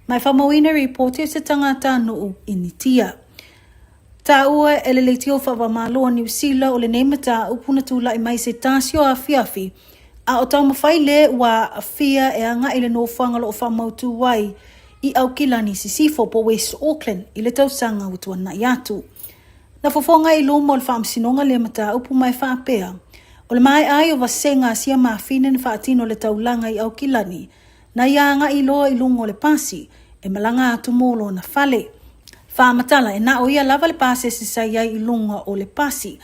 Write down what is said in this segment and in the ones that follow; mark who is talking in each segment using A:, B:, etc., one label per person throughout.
A: Mai whamawina report se tangata nuu initia. Ta ua ele le tio whawamaloa New Zealand o le neimata upuna tula I mai se tasio a fiafi. A o tau mawhai le wa a fia e anga ile no whangalo o whamautu wai I au kilani sisifo po West Auckland I le tau sanga utuana iatu. Na fofonga I lomo o le whamsinonga le mata upu mai whaapea. O le mai ai o vasenga sia maafine ni whaatino le taulanga I au kilani. Na ianga I loa I lungo le pasi e malanga atu molo na fale. Whaamatala e na o ia lava le pasi se sa iai I lunga o le pasi.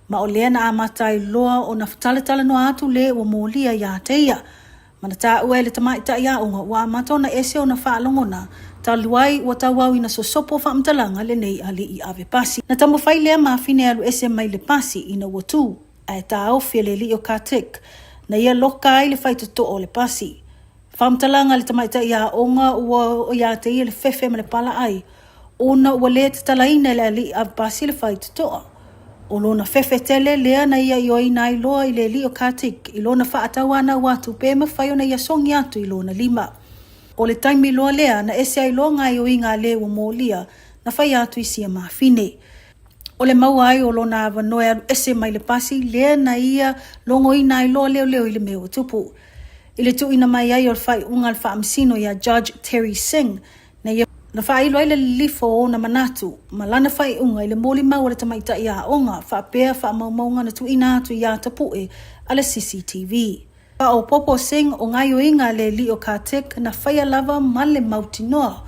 A: Ma o lea na amata I loa o na futaletala no atu le o molia ia teia. Mana ta ue le tamaita ia unga wa amata na ese o na whaalongona. Ta luai wa tawau ina sosopo whaamtalanga le nei ali I ave pasi. Na tamu whai lea maafine alu ese mai le pasi ina watu. Ai ta au fia le li o katek. Na ia loka ai le whaitoto o le pasi. Whaamtalanga le tamaita ia onga ua o ia te ia le fefe ma le pala ai. Ona ua le te talaina le ali ave pasi le whaitotoa. O lona fefe tele lea na ia ioi na I loa I le li o katek. I lona whaatawana watu pe ma whaio na ia songi atu I lona lima. O le taimi loa lea na ese ai loa ngai o inga le o molia na whai atu I sia maafine. O le mau ai o lona avanoe ese mai le pasi lea na ia longo ina I loa leo leo I le meo tupu. I le tu ina mai ai o le whai unga le whaamsino ia Judge Terry Singh na ia na whai ilo ai le lifo o na manatu ma lana whai unga I le moli mau le tamaita ia onga whaapea whaamaumaunga na tu ina atu ia tapue ala CCTV. Pa o Popo Singh o ngai o inga le li o katek na whai lava male mauti noa.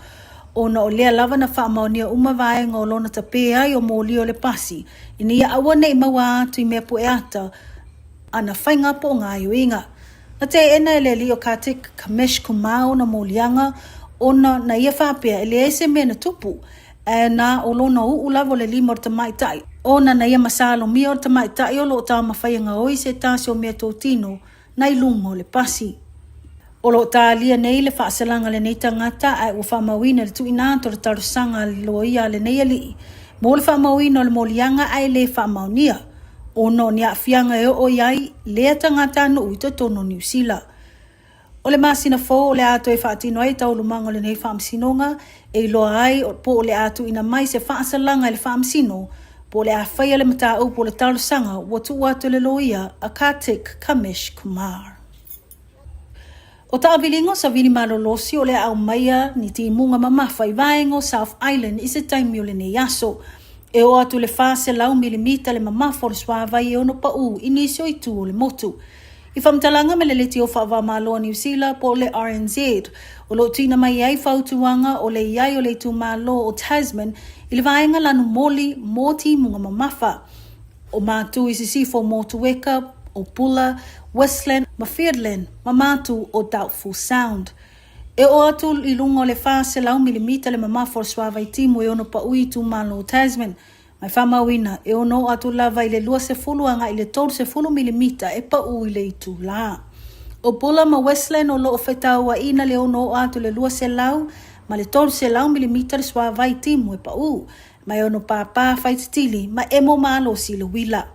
A: O na o lea lava na whaamaunia umawai ngā lona tape ai o moli o le pasi. Ina ia awa nei maua atu I mea pue ata ana whai ngapo o ngai o inga. Na te ena ele li o katek Kamesh Kumau na molianga ona na ia whapea ele ese mea na tupu. Na o lona u lavo le lima o tamaitai. Ona na ia masalo mia o tamaitai o lo ta mawhai ngā oi se tasi o mea tōtino na ilungo le pasi. O lo ta lia nei le whaasalanga le nei tangata ai o whamawina le tuinato le tarusanga le loia le nei ali. Mo le whamawina o le molianga ai le whamaunia. O no ni a fianga e o iai lea tangata no uito tono New Zealand. O le masina fo o le ato e whaatino ai tau lumango le nei whaamsinonga e loa ai po o le ato ina mai se whaasalanga le whaamsino po le a whaia le mata upo le tarusanga watu watu le loia a Katek Kamesh Kumar. O taavilingo sa vini malolosi o le au maia ni ti munga mamafa I vaengo South Island I se taimi o le ne yaso. E o atu le fase lau milimita le mamafa o le swavai e ono pa u inisio I tu o le motu. I whamtalanga me le leti o whaavamaloa New Zealand po le RNZ. O lo tina mai ai whautuanga o le iai o le tu malo o Tasman I le vaenga lanu moli moti munga mamafa. O mātu I sisifo Motueka, o Pula, Westland, Fiordland, mamatu o Doubtful Sound. E o atu I lungo le fase lau milimita le mamafa o swava I timu e ono pa ui tu malo o Tasman. Mai whamawina e ono atu lava I le lua se fulu anga I le tolu se fulu milimita e pa ui le itu la. O Pula ma Westland o loo whetaua ina le ono atu le lua se lau ma le tolu se lau milimita le swava I timu e pa u. Mai ono pāpā whaititili ma emo malo si le wila.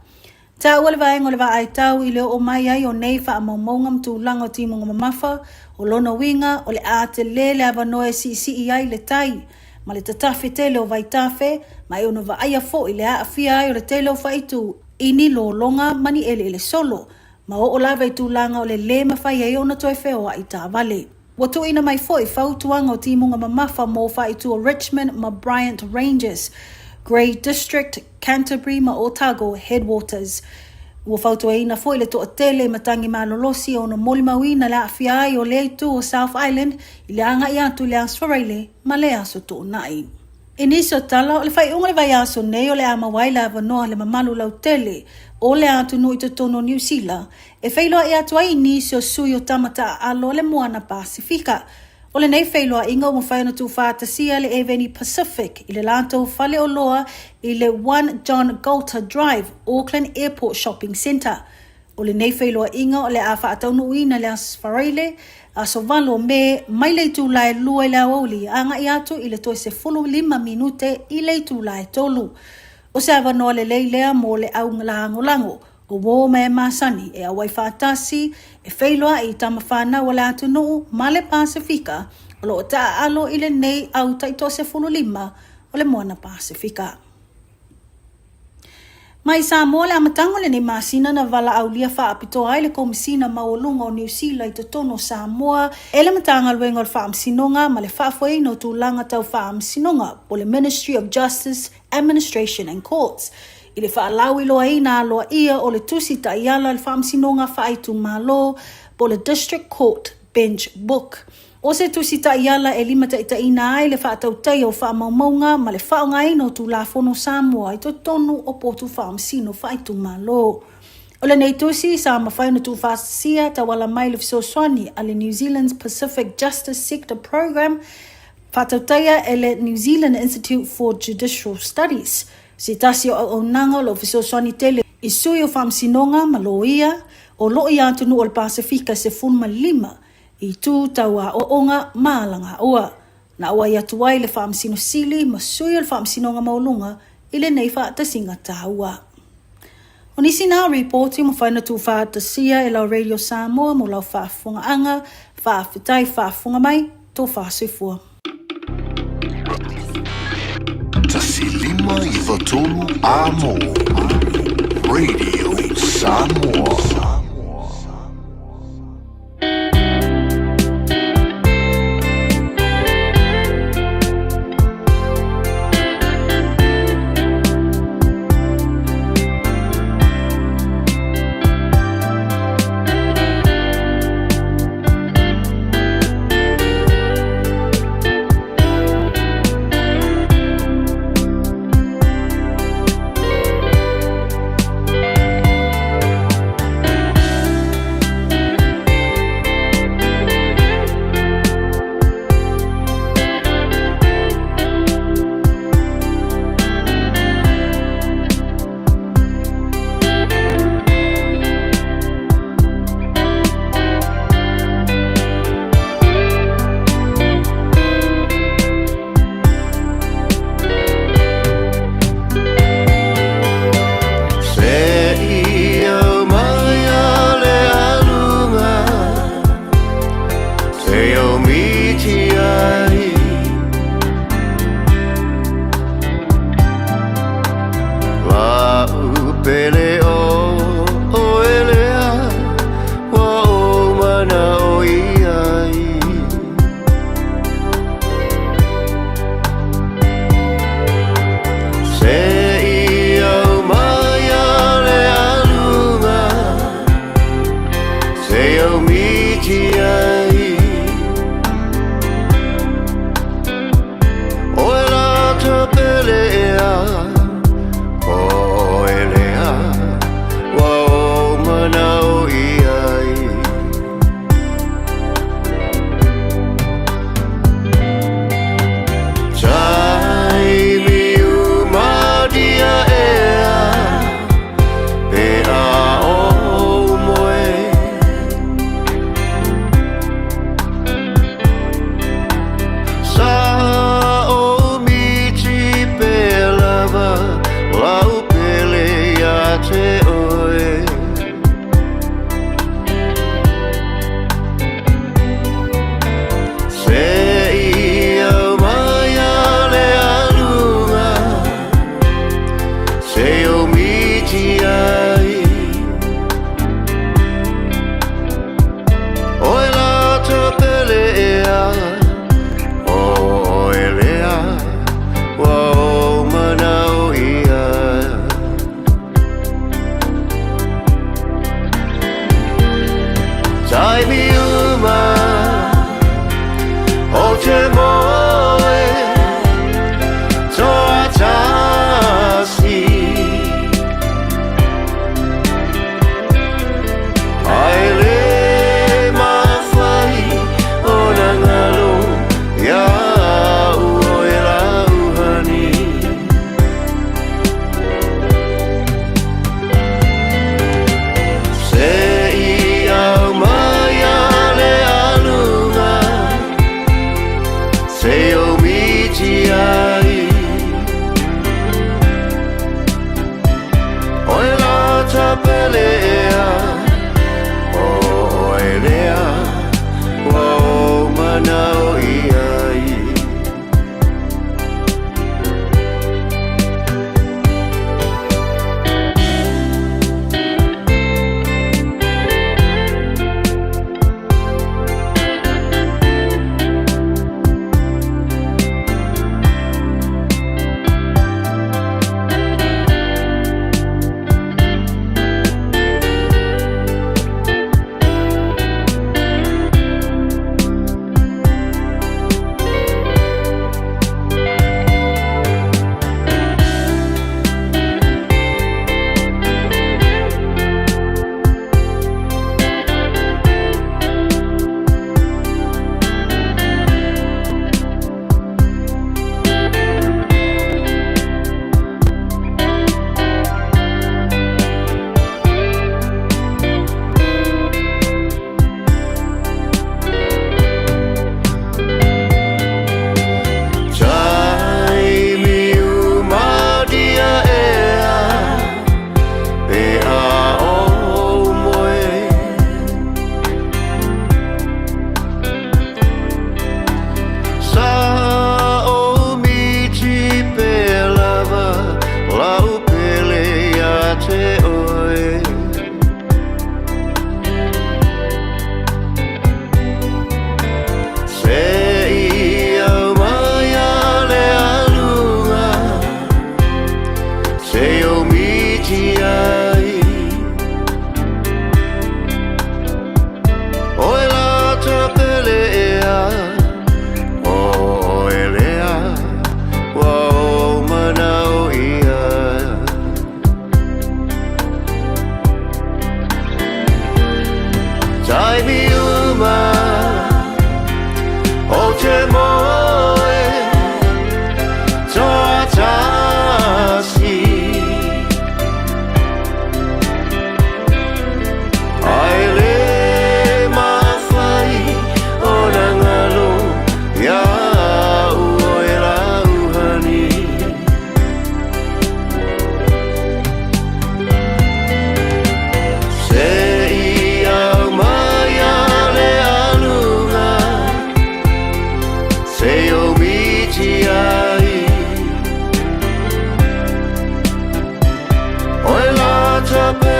A: Ta ua le vaenga o le va ai tau I le o mai ai o nei wha amaumaunga mtu lango timu ngamafa o lona winga o le ate le avanoe si ai le tai. Ma le tatafe tele o vaitafe, ma e ono va aia fo I le aafia ai o le tele o whaitu ini lo longa mani ele solo. Ma o lava I tūlanga o le mawhai e ona toi wheoa I tā vale. Watu ina mai fo I whautuanga o timunga mamafa mo whaitu o Richmond ma Bryant Rangers, Grey District, Canterbury ma Otago Headwaters. Ua whautua ina fo I le toa tele matangi malolosi o na moli mawina le aafia ai o le tu o South Island I le anga I atu le aswaraile ma le aso to nai. Iniso tala o le whai unga le vai aso nei o le ama waila avanoa le mamalu lau tele o le atu nui to tono New Zealand e whailoa e atu ai inisio sui o tamata alo le moana Pasifika. O le nei whailoa inga o mwhaiona tu whātasia le Eveni Pacific I le lanto whale o loa I le 1 John Galter Drive, Auckland Airport Shopping Centre. O le nei whailoa inga o le a whaataunu uina le aswaraile a sovalo me mai le tu lai lua I le auli anga I atu I le toi se 5 minute I le tu lai tolu. O se avanoa le leilea mo le au lango o wo me masani e awai whaatasi e whailoa I tamawhana wala atu nuu ma le Pasifika O lo ta alo ile nei au taito se 15 o le moana Pasifika. Mai Samoa le amatango le nei masina na vala au lia wha apito ai le komisina maolunga o New Zealand i totono Samoa e le matanga luenga o le wha amsinonga ma le whaafoe no tūlanga tau wha amsinonga po le Ministry of Justice, Administration and Courts. I le wha alawi loa ina loa ia o le tusi ta iala le wha amsinonga wha aitu malo po le District Court Bench Book. O se tusi ta iala e lima ta ita ina ai le wha atautai o wha maumaunga ma le wha o ngai no tu la fono Samoa i to tonu o potu wha amsino wha itu malo. O le nei tusi sa mawhai no tu wha sia ta wala mai le fisoswani a le New Zealand's Pacific Justice Sector Program wha atautaia e le New Zealand Institute for Judicial Studies. Si tasi o nanga lo fisoswani tele i sui o wha amsinonga ma lo ia o lo ia antunu o le Pasifika se 15 i tū taua o onga mālanga ua. Na ua ia tuai le whaamsino sili ma sui o le whaamsinonga maulunga i le nei whaatasinga tāua. O nisi nā reporting mo whaina tū whaatasia e lau Radio Samoa mo lau whaafunga anga, whaafitai whaafunga mai, tō whaasifua.
B: Tasi lima i watolu amo. Radio Samoa.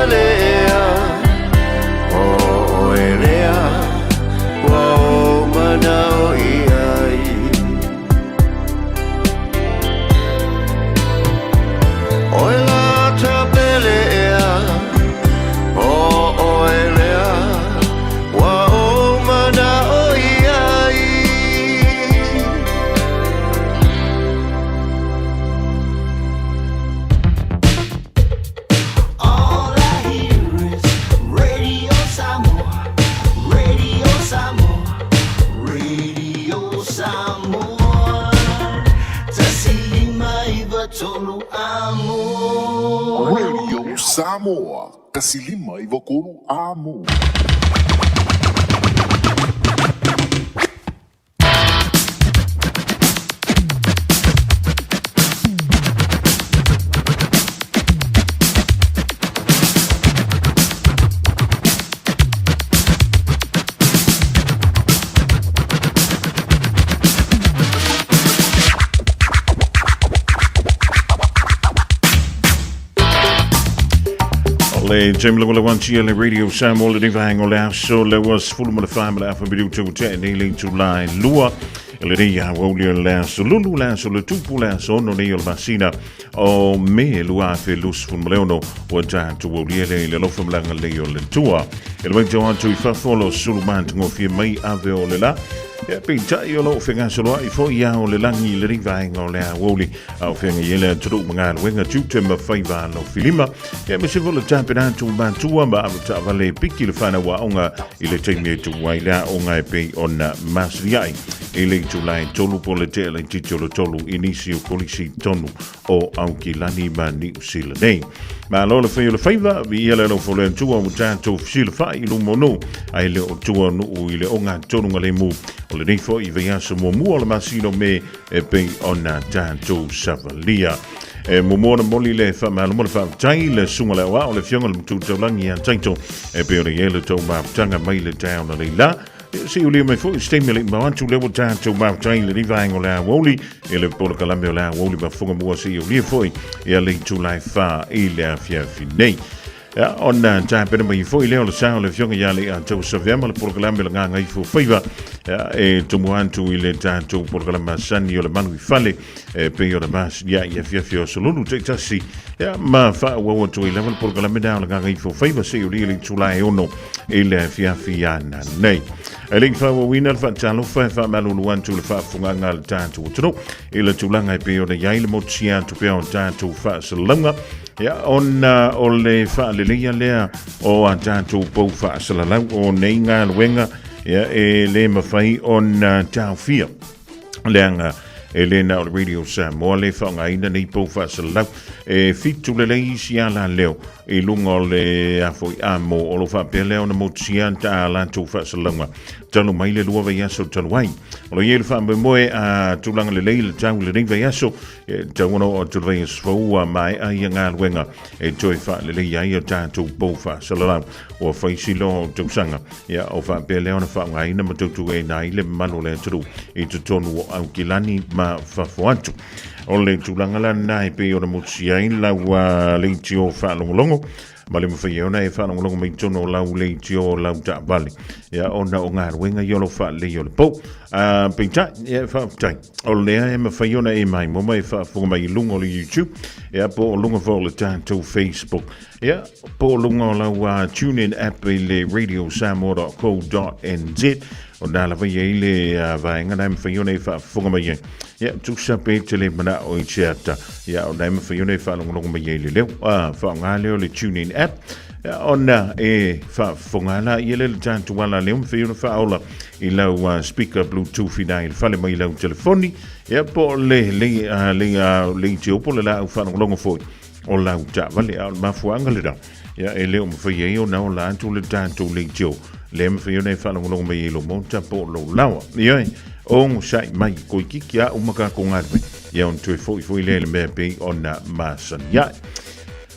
C: pelea o elea wa manao iai oila ta pelea o elea wa manao iai
D: All I hear is Radio Samoa, Radio Samoa, Radio Samoa. Tasilima ivatolu amo.
B: Radio Samoa. Kasilima Ivokuru Amo.
E: Le Jamie Lola Wanchi le Radio Samoa le diva hang ole so le was full of the family afa bidu to te ni to line lua le dia wo le so lulu la so le tupu la so no le basina o me lua fe lus fun leono o ta to wo le lo fun langa le yo le tua ele vai joan to fa follow suluman ngo fi mai ave o le la e pincha io lo fenga solo I fo ia o le langi le riva hang ole woli au fenga yele tru manga wenga tutu ma faiva no filima e me se vole tampena tu bantua ma ta vale piki le fana wa onga ile teme tu waila onga e pe ona masriai ile tu lai tolu pole te le titolo tolu inisio polisi tonu o auki lani ma ni usila nei ma lo le faiva vi ile lo fo le tu o tanto fil fa ilu mono ai le o tu no ile onga tonu ngale mu o le nifo I vea se momu o le masino me e pe ona tanto savalia. E momona moli le fa ma mo le fa tai le sunga le wa o le fionga le tu langi an taito e pe o le yele to ma tanga mai le town le la si uli me fo stimulate ma wantu le wata to ma tai le rivaing o la woli e le polo kalambe o la woli ba fonga mo si uli foi e le tu lai fa e le afia finei. Ja, on tampena mai foi leo le sao le fionga yale a tau savema le programme le nganga I fo faiva ja e tumu antu ile tanto programme sani o le manu I fale e pe o le mas ya fio solulu te tasi ja ma fa wo to ile le programme da le nganga I fo faiva se uli le tulai ono ile fia na nei ele fa wo winner fa talo fa malu wantu le fa funga ngal tanto tro ile tulanga pe o le yaile mo tia to pe on tanto fa salanga ja on ole fa le lea o a tātou pou whaasalalau o nei ngā luenga e le mawhai on tau fia leanga e le na o Radio Samoa le whaonga ina nei pou whaasalalau e fitu le lei si ala leo e lunga o le afoi amo o lo whapea leo na motia ta la tau whaasalaunga talo mai le lua vai aso talo ai o lo yele whaambe moe a tulanga le lei le tau le nei vai aso tau ono o tulu vai asfaua mai ai ngā luenga e toi wha le lei ai o tātou pou whaasalalau o whaisilo tau sanga o whapea leo na whaonga ina matautu e nai le mano le turu e tutonu o au kilani ma whafuatu o le tulanga la nai pe o na mutsi ai lau le tio whalongolongo ma le mawhai ona e whalongolongo mei tono lau le tio lau ta vale ona o ngā ruenga i olo wha le i ole pou peita whaaputai o lea e mawhai ona e mai moma e whaafunga mai I lunga o le YouTube po o lunga wha o le tātou Facebook po o lunga o lau TuneIn app i le radiosamoa.co.nz o nala vai e le vaenga na mawhai ona e whaafunga mai tu sape te le mana o I teata o na mawhai ona e whaalongolongo mai e le leo whaonga leo le TuneIn app ona e whaafongala I le tātou wala leo mwhai ona whaola I lau speaker Bluetooth I nai whale mai lau telefoni po le te opo le lau whanongolongo foi o lau ta vale au mafuanga le rau e leo mwhai e o nao la antu le tātou le teo le mwhai ona e whanongolongo mai lo monta po lo lawa o sai mai koi kiki a umaka ko ngarwe on tue foi le mea pe ona masan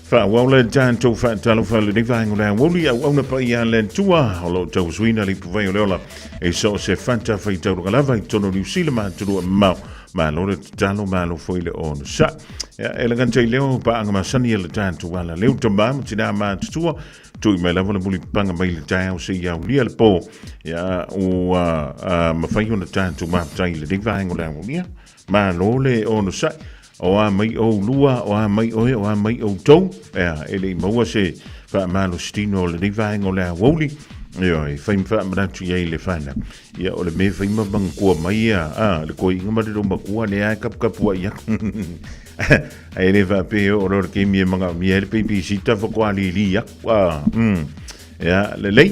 E: fa wala tanto fa talo fa le divango la woli au na pa ia len tua holo tau suina li puvai ola e so se fanta fa tau la vai tono New Zealand tu ma malo le talo malo foi le ono sa ya elegan te leo pa anga masani le tantu wala leo tamba tina ma tua tu me la vole buli panga mai le tau se ya uli le po ya o ma fai ona tantu ma tai le diva ngola ulia ma lo le ono sa o a mai o lua o a mai o tau ya ele mo se fa malo stino le diva ngola woli yo e fai fa ma tu ye le fana ya o le me fai ma bang ko mai le ko inga ma do ma ko le a kap wa ya ai le va pe o ro ke mi manga mi el pe pi sita fo kwa li ya ya le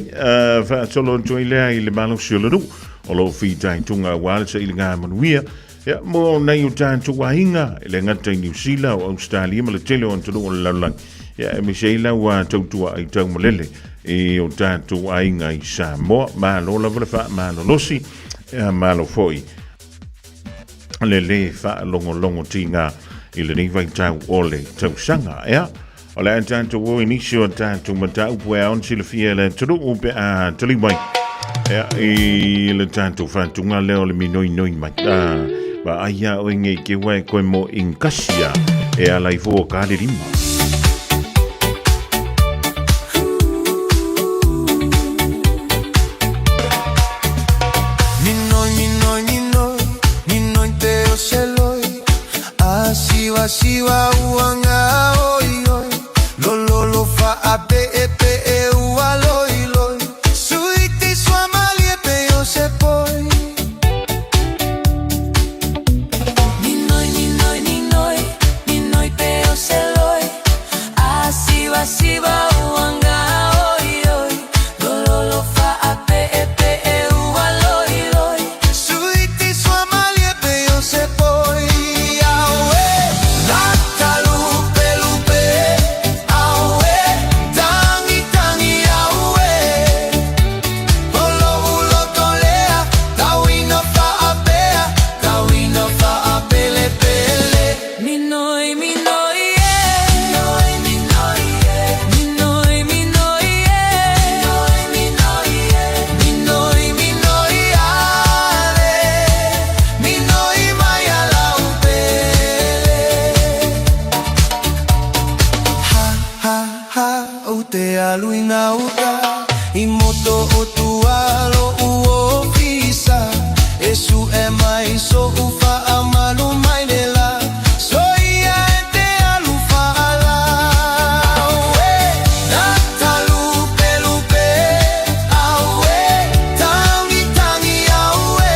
E: fa solo tu le malo solo o lo fi tai tunga wal se ilga manuia ya mo na yu tan tu wa hinga le ngata New Zealand o Australia ma le tele on tu la la ya mi sheila wa tu ai tau molele e o tātou ainga I Samoa, malo la wala malo losi, malo foi. Le longo tinga I le niwai tau ole tau sanga, ea? O le tātou o inisio tātou matau pua on sila fia le turu upe a talimai. Ea, I le tātou whantunga leo le minoi mai. Ba aia o inge ke wai koe mo inkasia, ea lai fo kāle rima.
C: Siwa uanga oi oi lo fa ape e ua loi loi suiti sua mali e pe yo se poi Ninoi pe yo se loi siwa uanga oi oi lo fa ape e ua loi loi suiti sua mali e pe yo se poi Luina uta imoto o tua lo uo fisa esu e mai so ufa amalu mai nela so ia ente alufa ala natalu pelupe awe tangi awe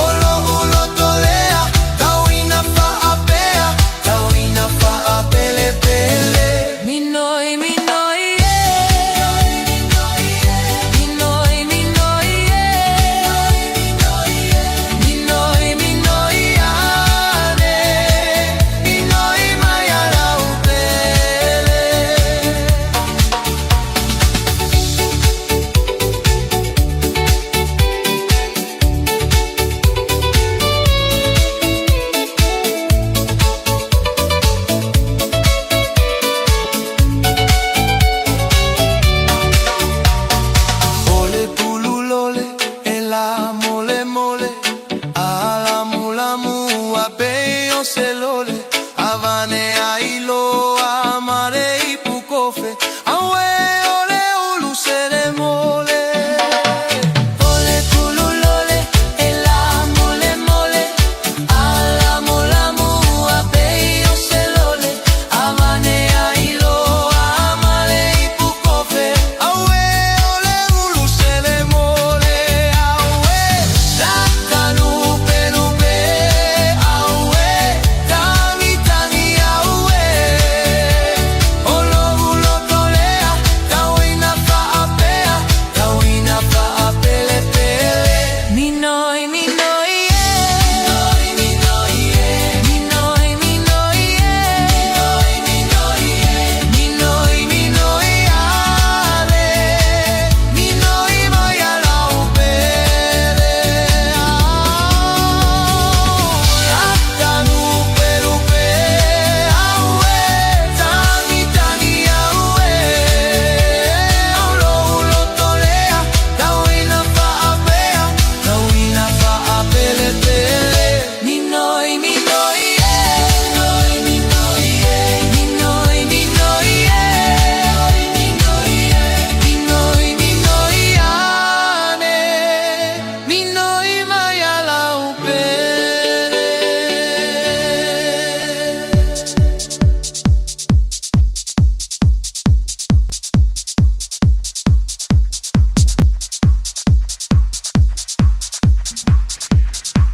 C: olo tolea tawina fa apele pele minoi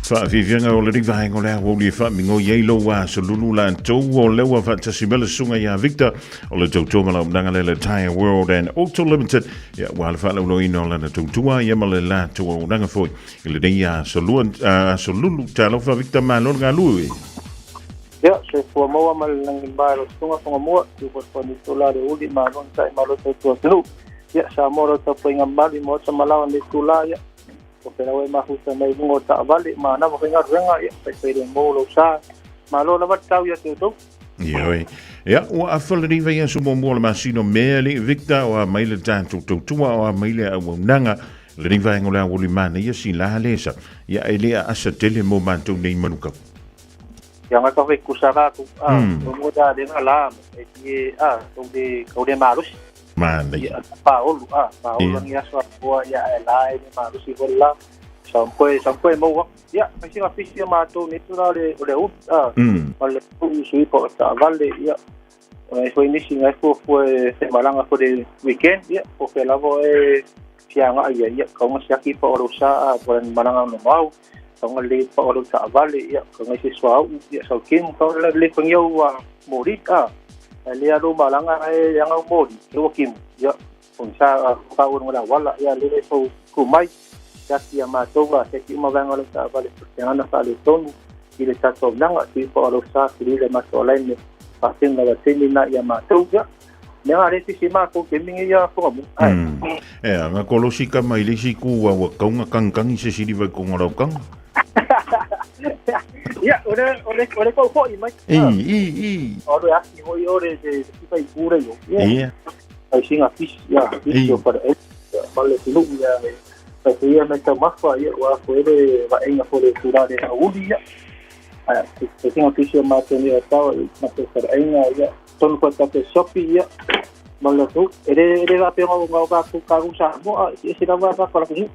E: Whaafianga o le riva hengo lea woli whaamingo yeilo wa so lulu la tau o lewa whaatasimela sunga ia Victor o le tautoma la umdanga le Tire World and Auto Limited ia wale whaalaulo ino la na tautua ia ma le la tau o nanga foi i le reia so lulu talo wha Victor malon ngā lui.
F: Ia, se fua maua ma le nangi mbaro sunga whanga mua i whatwa ni tula re uli malon tai malo tautua tenu. Ia, sa moro tapu inga mali mo ta malawa ni tula ia. Ko pera we mahuta mai lungo ta vale ma na mo kinga renga ia pe pere mo lo sa ma lo na tau ia te to
E: ia oi ia o a fali vai so mo mo ma sino mele Victor o mai le tanto tua o mai le au nanga le ring vai ngola o limana ia si la lesa ia ele a sa tele mo manto nei manuka
F: ia nga ka ve kusara tu mo da de ala e to de ko de malus
E: Manda
F: ia Paolo ia so a ia lai ni ma rusi bolla sampai mo ia kasi ofisi ma to ni tura le le sui po ta vale ia foi inisi ngai foi semalanga for the weekend ia o que lavo fianga ia ko mo sia ki po rosa por mananga no mau ko le po rosa vale ia ko ngai se swau ia so kim ko le pengyo morita le alo malanga yang au modi lo kim ya punsa ka wala wala ya le so kumai ya ki ma to ba se ki ma vanga le sa vale ana sa le ton ile sa to nanga ti po lo sa ki le ma to line pa tin la tin na ya ma to ya ne are ti si ma ko ke mingi ya ko mo
E: nga kolosika mai le si ku wa kaunga kangkang se si diva ko ngoro kang
F: ya ore ko ko i mai ore aki ore de pai pure yo
E: ia
F: ai singa fish ya yo para vale tu ya sai ya me ta mafa ya wa ko ere va enga for tura de audi ya ai singa fish ma teni ta ma te para enga ya ton ko ta ke shopi ya malo tu ere va pe ngo ga ku ka usa mo ese da va para ku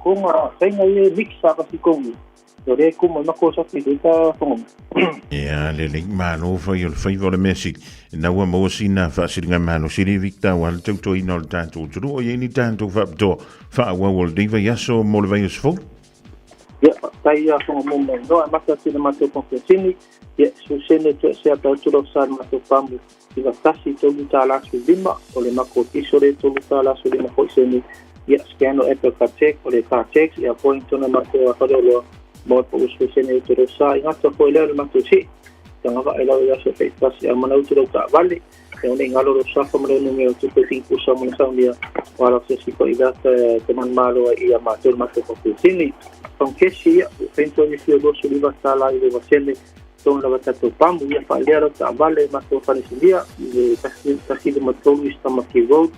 F: ko ma senga ye mixa ka si ko ore ku mo ko sa ti ta fong
E: ia le mano foi o favor Messi na wa mo sina fa singa mano siri Victor wal to ino tanto tru o yeni tanto fa do fa wa wol diva yaso mo le vai sfo
F: ya tai ya fong mo no ma sa sina ma to confessini ya su sene to se ata to sa ma to pamu diva tasi to luta la su bima o le mako tisore to luta la su bima ko sene ya scano eto ka check o le ka check ya point na ma to fa do mo po uso sene to sa inga to ko le ma to si tanga va ela ya se fe pas ya mana uto ka vale e un ngalo sa fa mo no me to pe 5 sa mo sa dia wala se si ko ida te man malo ia ma to ko sini con che si penso che sia lo su di sala e va sene ton la to pambu ia fa le ta vale ma to fa dia e kasi de mo to sta ma ki road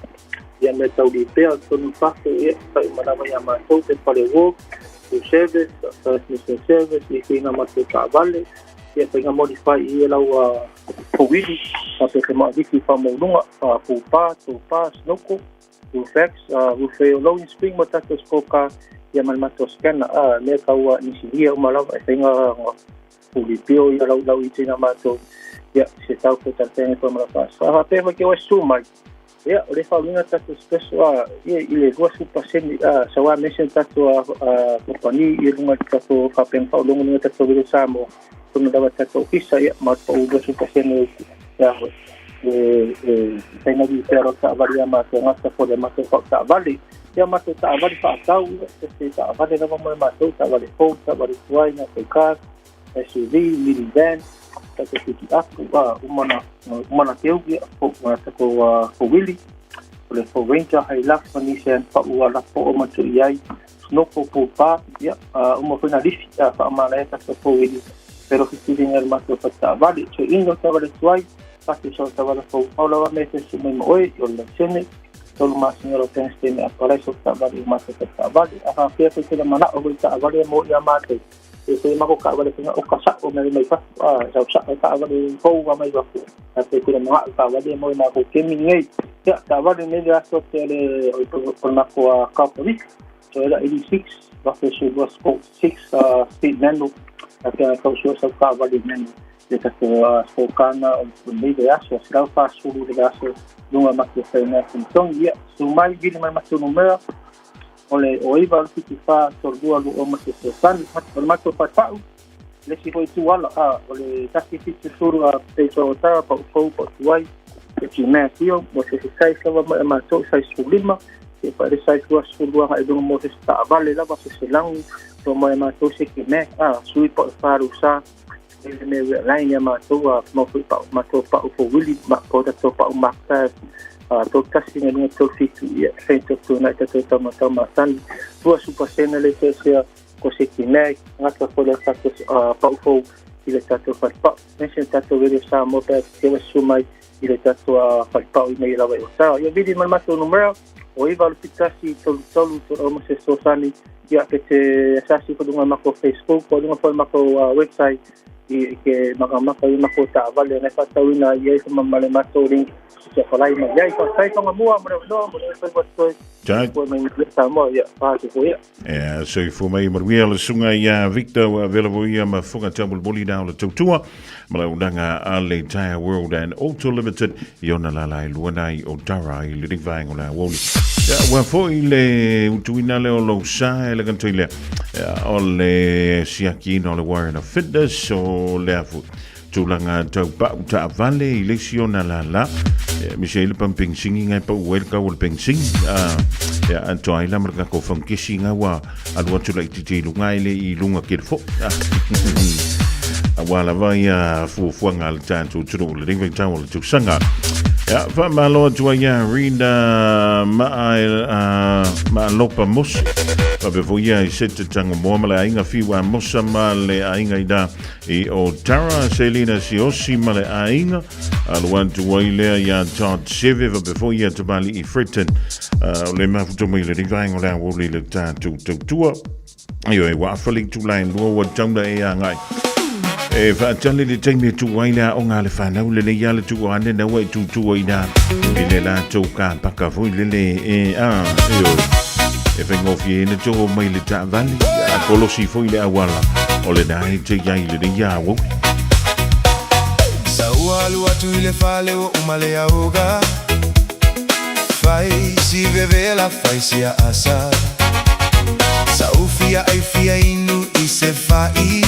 F: ya me tau di pe to no fa e fa mana va ya ma to te pare wo o service service e fina ma te ka vale e fa modify e la o wili pa te ma di fa mo lunga pu pa snoko o fax o fe low spring ma ta skoka ya mal ma to scan le ka wa ni si dia ma la e nga o li pio ya la i tina ma to ya se ta ko ta te ko ma fa sa pe ma ke wa suma ya le fa linga ta spesso ile go su paseni sa wa mission ta to company i lunga ta to fa pen fa lunga ta to do samo to no dava ta to fissa ya ma to go su paseni ya tenga di pero ta varia ma to ma ta pode ma to ta vale ya ma to ta vale fa ta u se ta vale na ma to ta vale po ta vale tuai na te car SUV minivan ta te ki aku umana teu ki po ma ta ko wili le po venture Hilux Nissan pa uala po ma tu iai snoko po pa ya uma fina lisi fa ma la ta po wili pero que tienen el más ta vale so ingo ta vale tuai pa ti so ta vale po ola va meses mo oi o le sene todo más señor ten este para eso ta vale más ta vale a fe que la mana o ta vale mo ya mate e ma ko ka vale o ka sa o me fa sa ta vale po va mai va te que la ka vale mo na ko ke mingai ya ta vale me ya so te le por na ko ka po ni so era 86 va que su was 6 speed menu até a causa sa ka vale menu de que so kana o me de aso será fa su de aso numa máquina na função e sumai gili mais número ole o iwa lu ki fa so lua lu o ma se san o ma to pa le si foi tu ala ole kasi ki suru a pe so ta pa fo po tuai ki me tio mo se sai ka ma to sai sulima e pa sai tu sulua ha do mo se sta vale la va se lang to ma to se ki me sui po fa rusa ele me line ya ma to mo pa ma to pa fo wili ma po ta to pa ma ta to kasi ngai to fitu ya sai to na ta to ma san tu su pasena le se ko se ki nei ngata ko le tato pau i le tato whaipa. Nese tato vere sa mo pe te wa sumai i le tato whaipa i nei lawa i o tau. Ia vidi malmato numera o iwa lupitasi tolu o mo se sosani ia ke te asasi ko dunga mako Facebook ko dunga po mako website i ke maka i mako ta vale na fatawina ia i kuma male mato ring se falai ma ia i ko sai ko mua mo no mo ko ko mai leta mo ia pa ko ia
E: so for mai maruia le sunga ia Victor Velavo ia ma funga tabul boli down le tutua ma undanga ale Tire World and Auto Limited iona la lai luanai o Tara i le divang ona woli wa foi le utuina le o lo sa le kantoile o le siaki no le warren of fitness o le afu tulanga tau pa ta vale i le siona la Michelle Pamping singing ai pa welka ul pensing ya antoi la marka ko fam kisinga wa alwa tula iti lunga ile i lunga kirfo awala vai fu ngal tantu tru le ring tawol tu sanga ya fa malo tu ya rinda ma lopa mus pa be voia i set tanga mo mala inga fiwa mosa male ainga ida i o Tara Selina Siosi male ainga alwan tu waile ya tot seve va be voia tu bali i fritten le mafuto mai le ring ola wo le tantu tu ayo e wa falik tu line lo wa tanga e ngai e fa tale le taimi tu waina o ngale fa na le ya le tu ane na wa tu waina ile la tu ka paka fu le yo e vengo fiene tu mai le ta vali a kolosi fu ile awala o le dai te ya ile de ya wo
C: sa ualu atu ile fale o umale ya uga fai si vevela fai si asa sa ufia ai fia inu i se fai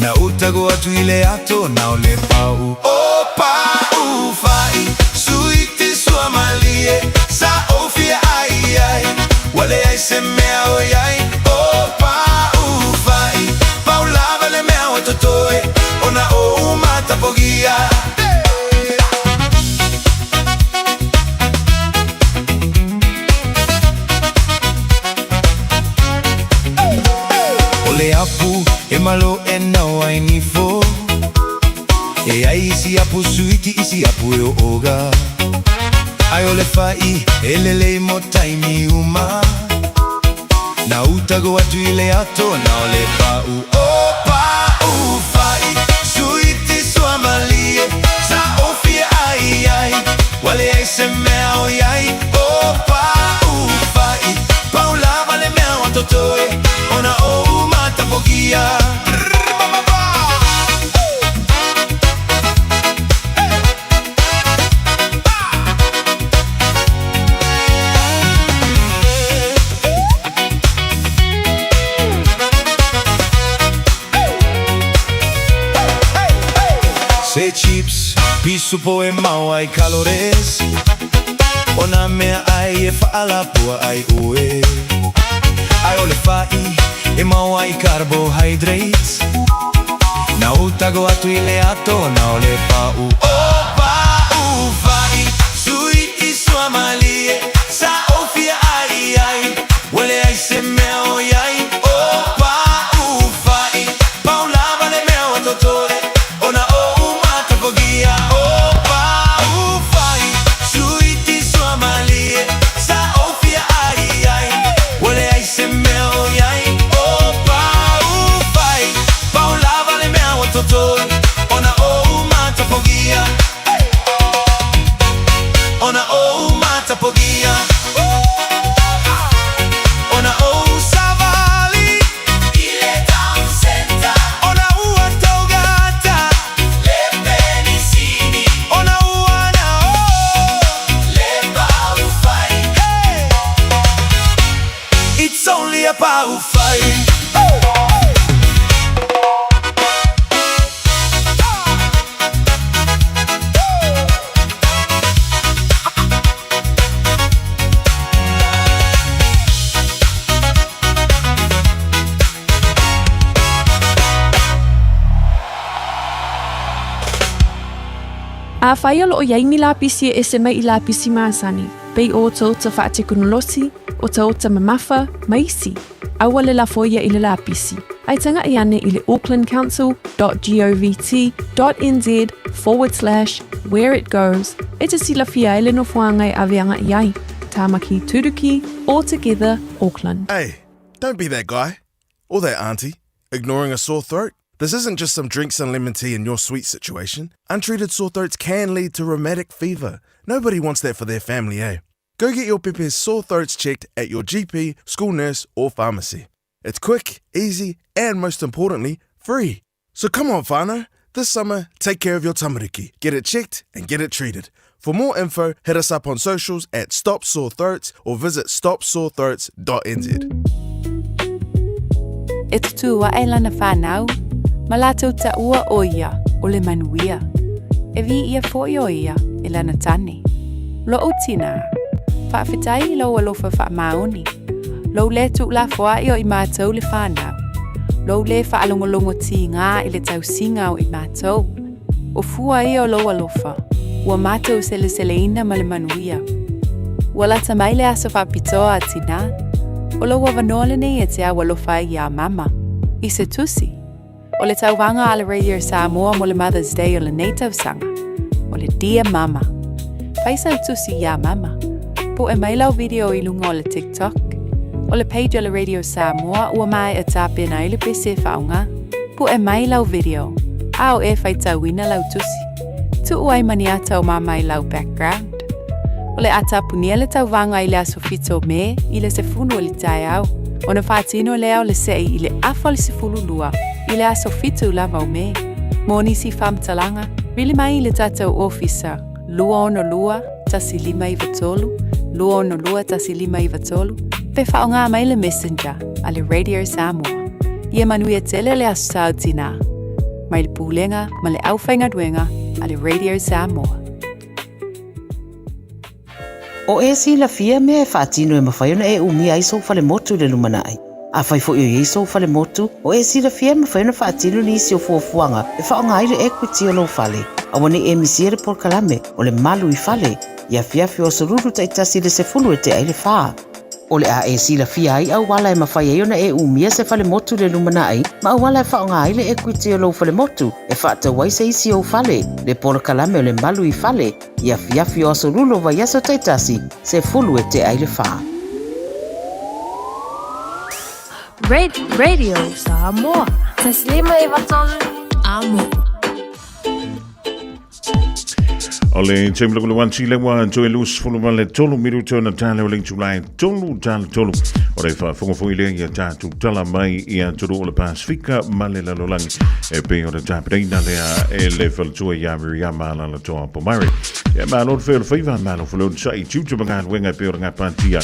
C: na utago atu ile ato na ole pau opa ufai suiti sua malie sa ofia ai wale ai se mea oyai opa ufai paula vale mea watotoe ona o mata pogia ole apu e malo e nau ai ni fo e ai isi apu suiti isi apu e o oga ai ole fai e lele mo taimi uma na utago atu ile ato na ole pau opa ufai suiti sua malie sa ofia ai wale ai se mea oyai opa ufai paula vale mea watotoe ona o mata pogia se chips pisu po e mau ai calores ona mea ai e fala po ai ue ai ole fai e mau ai carbohydrates na utago atu ile ato na ole pau opa ufai sui sua malie sa ofia ai wale ai se mea oyai opa ufai paula vale mea watotore ona o mata pogia opa ufai sui sua malie sa ofia ai wale ai se mea oyai opa ufai paula vale mea watotore ona o mata pogia
G: A whaia lo o yaini la pisi e se mai I la pisi maasani. Pei o tau ta whaatekunolosi, o tau ta mamafa, maisi. Awale la foia I le la pisi. Ai tanga I ane I le aucklandcouncil.govt.nz/where it goes. E te sila fia ele no fuangai avianga iai. Tamaki Turuki, all together, Auckland.
H: Hey, don't be that guy or that auntie ignoring a sore throat. This isn't just some drinks and lemon tea in your sweet situation. Untreated sore throats can lead to rheumatic fever. Nobody wants that for their family, eh? Go get your Pepe's sore throats checked at your GP, school nurse, or pharmacy. It's quick, easy, and most importantly, free. So come on, whānau. This summer, take care of your tamariki. Get it checked and get it treated. For more info, hit us up on socials at Stop Sore Throats or visit stopsorethroats.nz.
I: It's tua e lana whānau, ma lātou ta ua o ia o le manuia. E vi ia fo o ia e lana tane. Lo o tina, whaafetai lo alofa whaamaoni. Lo le tu la fwa I o I mātou le whānau. Lo le whaalongolongo ti ngā I le tau singa o I mātou. O fua I o lo alofa. Ua mātou sele ina ma le manuia. Ua lata mai le asa whapitoa a tina. O lo wa vanole nei e te awa lofa I a mama. I se tusi. O le tau wanga ala Radio Samoa mo le Mother's Day o le Native sanga. O le Dear Mama. Paisa tusi I a mama. Po e mai lau video I lunga o le TikTok. O le page o le Radio Samoa ua mai e tape na I le pese whaunga. Po e mai lau video. A o e whaitauina lau tusi. Tu uai maniata o mama I lau background. O le ata punia le tau wanga I le asofito me I le se funu o le tai au. O na whaatino lea o le sei I le afa le se fulu lua I le asofito lava o me. Moni si whamtalanga, rili mai I le tatau officer. Lua ono lua, tasi 5 I vatolu. Lua ono lua, tasi 5 I vatolu. Pe whaonga mai le messenger a le Radio Samoa. Ia manuia tele le asau tina. Mai le pūlenga, ma le awhainga duenga a le Radio Samoa.
J: O e si la fia me e whaatino e mawhaiona e umia I sou fale motu le lumanai. A whai fo i sou fale motu, o e si la fia me whaiona whaatino ni isi o fuafuanga e whaonga aire equity o lo fale. A wane e misiere por kalame o le malu I fale, ia fiafi o soruru ta itasi le se fulu e te aile whaa. O le a e si la fia ai au wala e mawhaiona e umia se fale motu le lumanai, ma au wala e whaonga aile equity o lo fale motu, e whaata waise isi o fale, le por kalame o le malu I fale, ia fiafi o soruru wa yaso ta itasi, se fulu e te aile whaa.
K: Radio Samoa. Taslima ivatolu amo.
E: Ole temlo lo wan sile wa to elus fulu le tolu miru tona tale o link July tolu. Ore fa fongo foi le ia tatu tala mai ia tolu o le Pasifika male la lolangi e pe o ta prenda le e le fel to ia maria mala la to po mari e ma lo fel fiva ma lo flo sai tutu manga wenga pe o nga pantia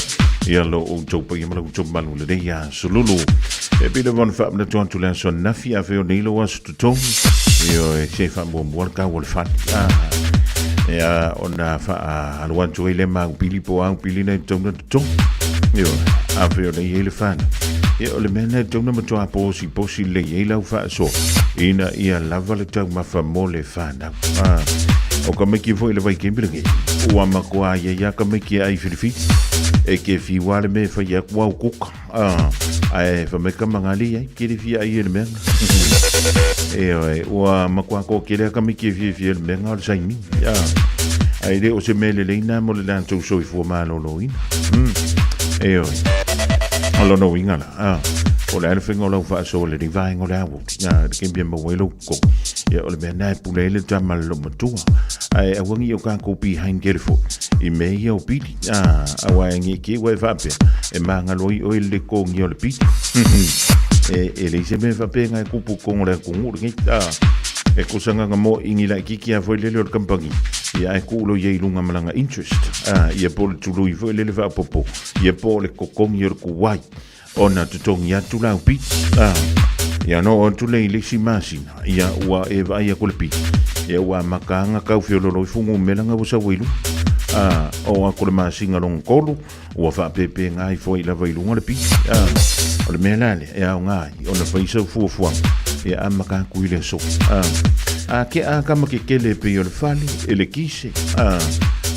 E: ia lo o to pe ma lo to malu le ia sululu e pe le von fa na to tu la son nafia fe o nilo was to to io e se fa bon ka wol fa ia ona fa alwan to ile ma pili po ang pili na to io a fe o le fan ia o le mena to na to a posi le ia fa so ina ia lava le tau ma fa mole fana o ka me ki foi le vai kembringi o ama ko ia ka me ki ai filifi e ke fi wale me fa ia kwa kuk ai fa me ka mangali ai ki le fi ai le men e o ama ko ke le ka me ki fi le men al sai mi ya ai de o se mele le ina mo le lan to so i fu ma lo in e alo no ingala o le alfengo lo fa so le divine o le awo ya ke bien mo welo ko ya o le mena pule le tamal lo matua ai awangi o ka ko pi hangerfo i me ia o piti awangi ki we fa pe e manga loi o le ko ngi o le piti e le se me fa pe nga ku pu ko le ku ngi e ko sanga mo ingi la ki a foi le le kampangi ia e ku lo ye lunga malanga interest ia pol tu lui foi le fa popo ia pol ko kongi o ku wai ona tutongi atu lau pi ia no o tu le si masina ia ua e vai a kulpi ia ua makanga kau fiololo i fungu melanga usa wilu o a kule masinga long kolu ua fa pepe ngai foi la vailunga le pi o le melale ia o ngai ona faisa fuafuanga ia amaka kuile so a ke a kama ke kele pe yo le fali ele kise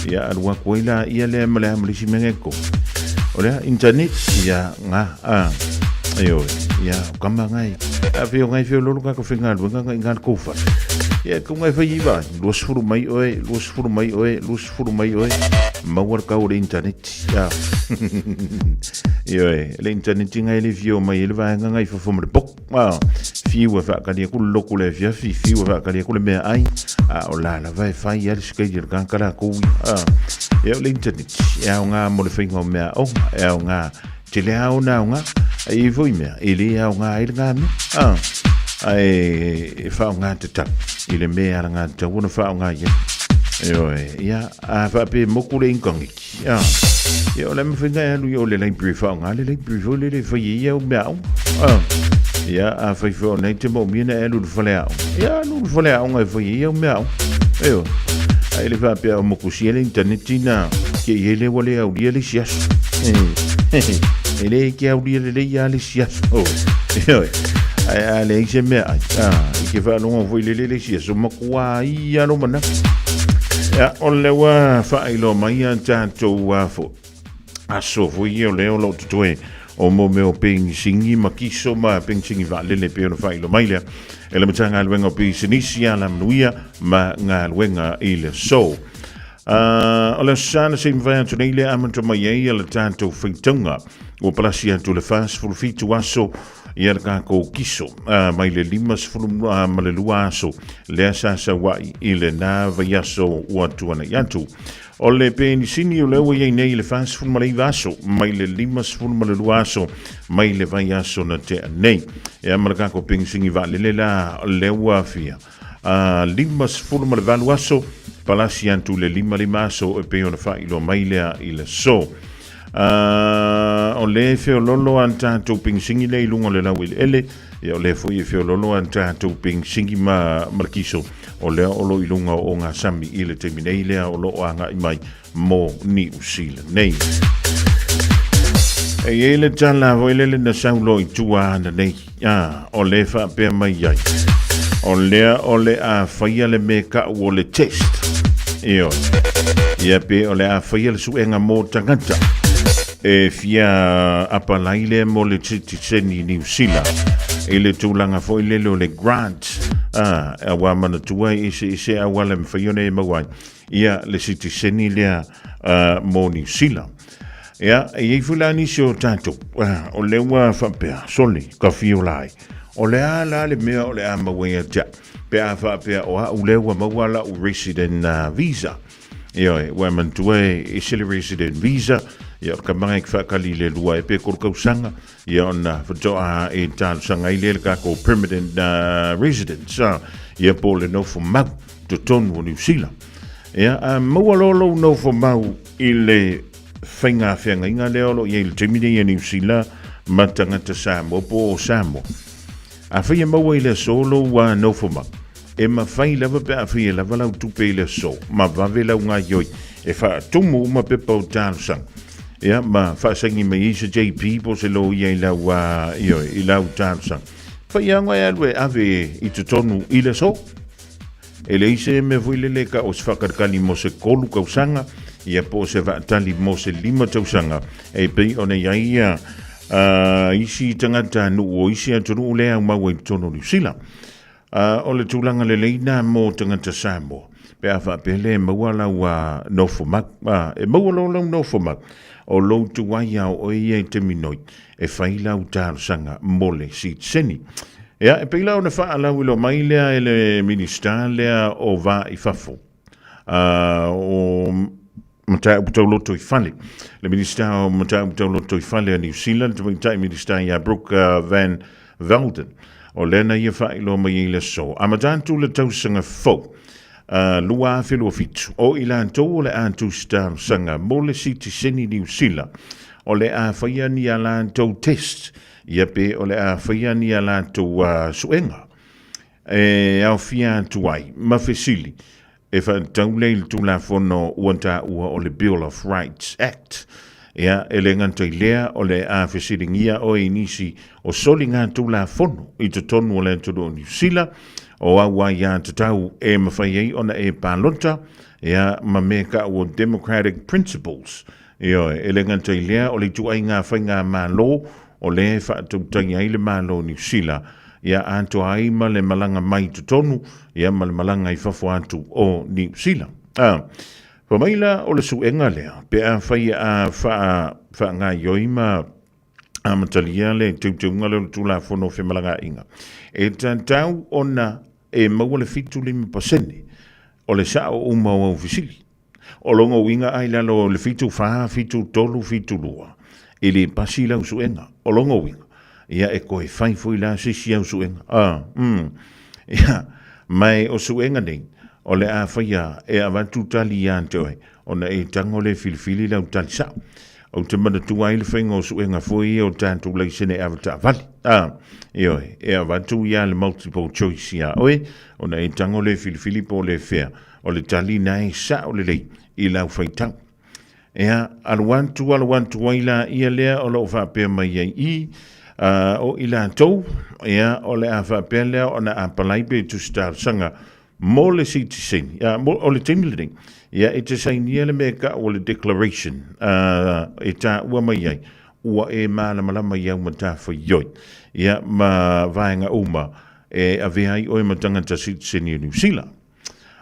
E: ia alua koila ia le male si mengeko o le internet ia nga ayo ia kama ngai a pe ngai fe lo ka ko finga lu ngai kofa ia ko ngai fa iba lo sfuru mai oe mawar ka o le internet ia le internet ngai le vio mai le va ngai fa fo me bok fiu fa ka dia ku lo ku le via fiu fa ka dia ku le me ai o la vai fa ia le skate kan kala ku ia le internet ia nga mo le finga me o ia nga te le au na nga ai voi me ele au nga ai nga me ai fa nga te ta ile me ala nga te wona fa nga ia a fa pe mo ku le inkongi ia le me finga lu yo le library fa nga le library le fa ia o me ia a fa fo nei te mo mina e lu fa le au ia lu fa le au nga fa ia o me ai le fa pe mo ku si le internet na ke ele wole au dia le sia ele que au dia le ia le sia ai le se me que fa no foi le sia so mo kwa ia no mana ya ole wa fa ilo mai anta to wa fo aso foi io le lo toe o mo me o ping singi makiso ma ping singi va le pe no fa ilo mai le ele matanga le wenga pi sinisia la mnuia ma nga wenga ile so ole sana se mva to ile amanto mai ele tanto fitunga o plasia to le fast full fitu aso ia ka ko kiso mai le limas fulum ma le luaso le sa wa ile na va so watu ana yantu o le peni sini o le we nei le fast full ma le vaso mai le limas full ma le luaso mai le va so na te nei ia ma ka ko ping singi va le la le wa fia limas full ma le valuaso palasia tu le lima limaso e pe ona fa ilo mai le ile so o le feo lolo anta to ping singi le lungo le lawil ele e o le foi feo lolo anta to ping singi ma markiso o le o lo ilunga o nga sami ile terminei le o lo anga mai mo ni usila nei e ele tala o ele na saulo i tua na nei o le fa pe mai ai o le a faia le meka o le test ia pe o le a faia le suenga mo tangata e fia apalaile mo le titeni New Zealand ele tulanga foi le grant a wa mana tua ise a wala mfaione mawai ia le titeni le mo New Zealand ia e fulani sio tanto o le wa fa pe soli ka fiolai o le ala le me o le ama we ja pe a fa pe o le wa mawala u resident visa ia wa man tua ise le resident visa ia ka mai fa kali le lua e pe ko sanga ia ona fo a e tal sanga ile ka ko permanent residence ia po le no fo ma to ton New Zealand ia mo lo no fo ma ile finga inga le lo ia le termine New Zealand matanga te samo po samo a fia mo ile solo wa no fo ma e ma fai lava pe a fia lava la tu pe le so ma va vela unga yoi e fa tumu ma pe po tal sang ia ma fa sangi me ise JP po se lo ia la wa io i la utansa fa ia ngoi alwe ave i te tonu i le so e le ise me vui le ka o se whakarkali mo se kolu kausanga ia po se vatali mo se lima tausanga e pe ona ia isi tangata nu o isi atunu lea maua i tonu New Zealand o le tūlanga le leina mo tangata Samoa pe a whapele maua lau nofomak e maua lau nofomak o lo tu wai au o ia te minoi e whaila u tārsanga mole si seni. Ia, e peila o na wha alau ilo mai lea e le minister lea o wā i whafo. O matai uputau loto i whale. Le minister o matai uputau loto i whale a New Zealand, te matai minister ia Brooke Van Velden. O lena ia whailo mai i le so. A matantu le tausanga fau. Lua whilua fitu. O ila antou le antu star sanga mole siti seni New Zealand. O le a whaia ni a la antou test. Ia pe o le a whaia ni a la antou suenga. E au fia antu ai. Mawhesili. E wha taulei tu la fono uanta ua o le Bill of Rights Act. ia e le nganta i lea o le a fesiringia o e nisi o soli ngā tūla fono i te tonu o le tunu o New Zealand o awa ia te tau e mawhai ei ona e pālonta ia ma me ka o democratic principles ia e le nganta i lea o le tuai ngā whai ngā mālo o le whaatautangi ai le mālo New Zealand ia anto ai ma le malanga mai te tonu ia ma le malanga i whafo atu o New Zealand. Pamaila o le suenga lea, pe a whai a wha ngā ioima a matalia le tūtunga le tūla whono whemalanga inga. E tau ona e maua le fitu 5% o le sao uma o visili. O longo winga ai lalo le fitu wha, fitu tolu, fitu lua. E le pasi lau suenga, o longo winga. Ia e koe whai fui la sisi au suenga. Ia, mai o suenga nei. O le a whaia e a watu tali i antoe, o na e tango le filifili lau tali sao. O te mana tua ile whainga o suenga fui o tātou lai sene avata vali. Ioi, e a watu ia le multiple choice ia oe, o na e tango le filifili po le whea, o le tali na e sao le lei, i lau whaitau. Ea, aluantu waila ia lea o lau whapea mai ai i, o ila tau, ea, o le a whapea lea o na a palaipe tu star sanga, mo le citizen, o le temiling, ia e te sainia le meka o le declaration, e tā ua mai ai, ua e malama iau ma tā whaioi, ia ma vaenga uma, e a vehai oe ma tangata citizen i New Zealand.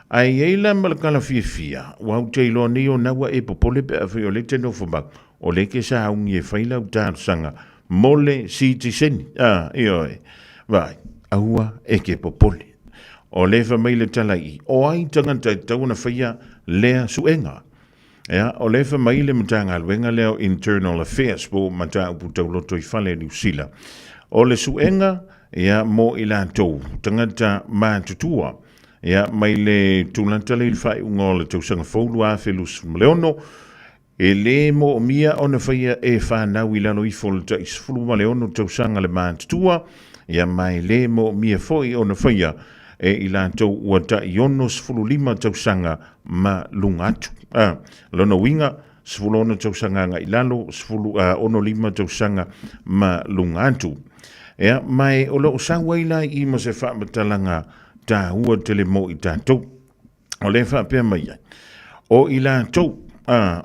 E: Ai eila malakala fia, wau te ilo ni o nawa e popole pe a o le teno whamak, o le ke sa haungi e whaila u tā sanga, mo le citizen, ioi, vai, aua e ke popole. O le whamaile talai, o ai tangata tauna whaia lea suenga. O le whamaile matanga luenga leo Internal Affairs po mata upu tauloto I whale New Zealand. O le suenga, mo ila tau, tangata mātutua, mai le tūlantale il whai unga o le tausanga whaulu a whelus maleono, e le mo o mia o na whaia e whanau I lalo I wholta I sfulu maleono tausanga le mātutua, mai le mo o mia foi o na whaia, e I lātou ua ta iono 15 tausanga ma lunga atu. Lono winga, 10 tausanga nga I lalo, 15 tausanga ma lunga atu. Mai o loo sawaila I ma se whamatalanga ta hua tele mo I tātou. O le whapea mai ai. O I lātou,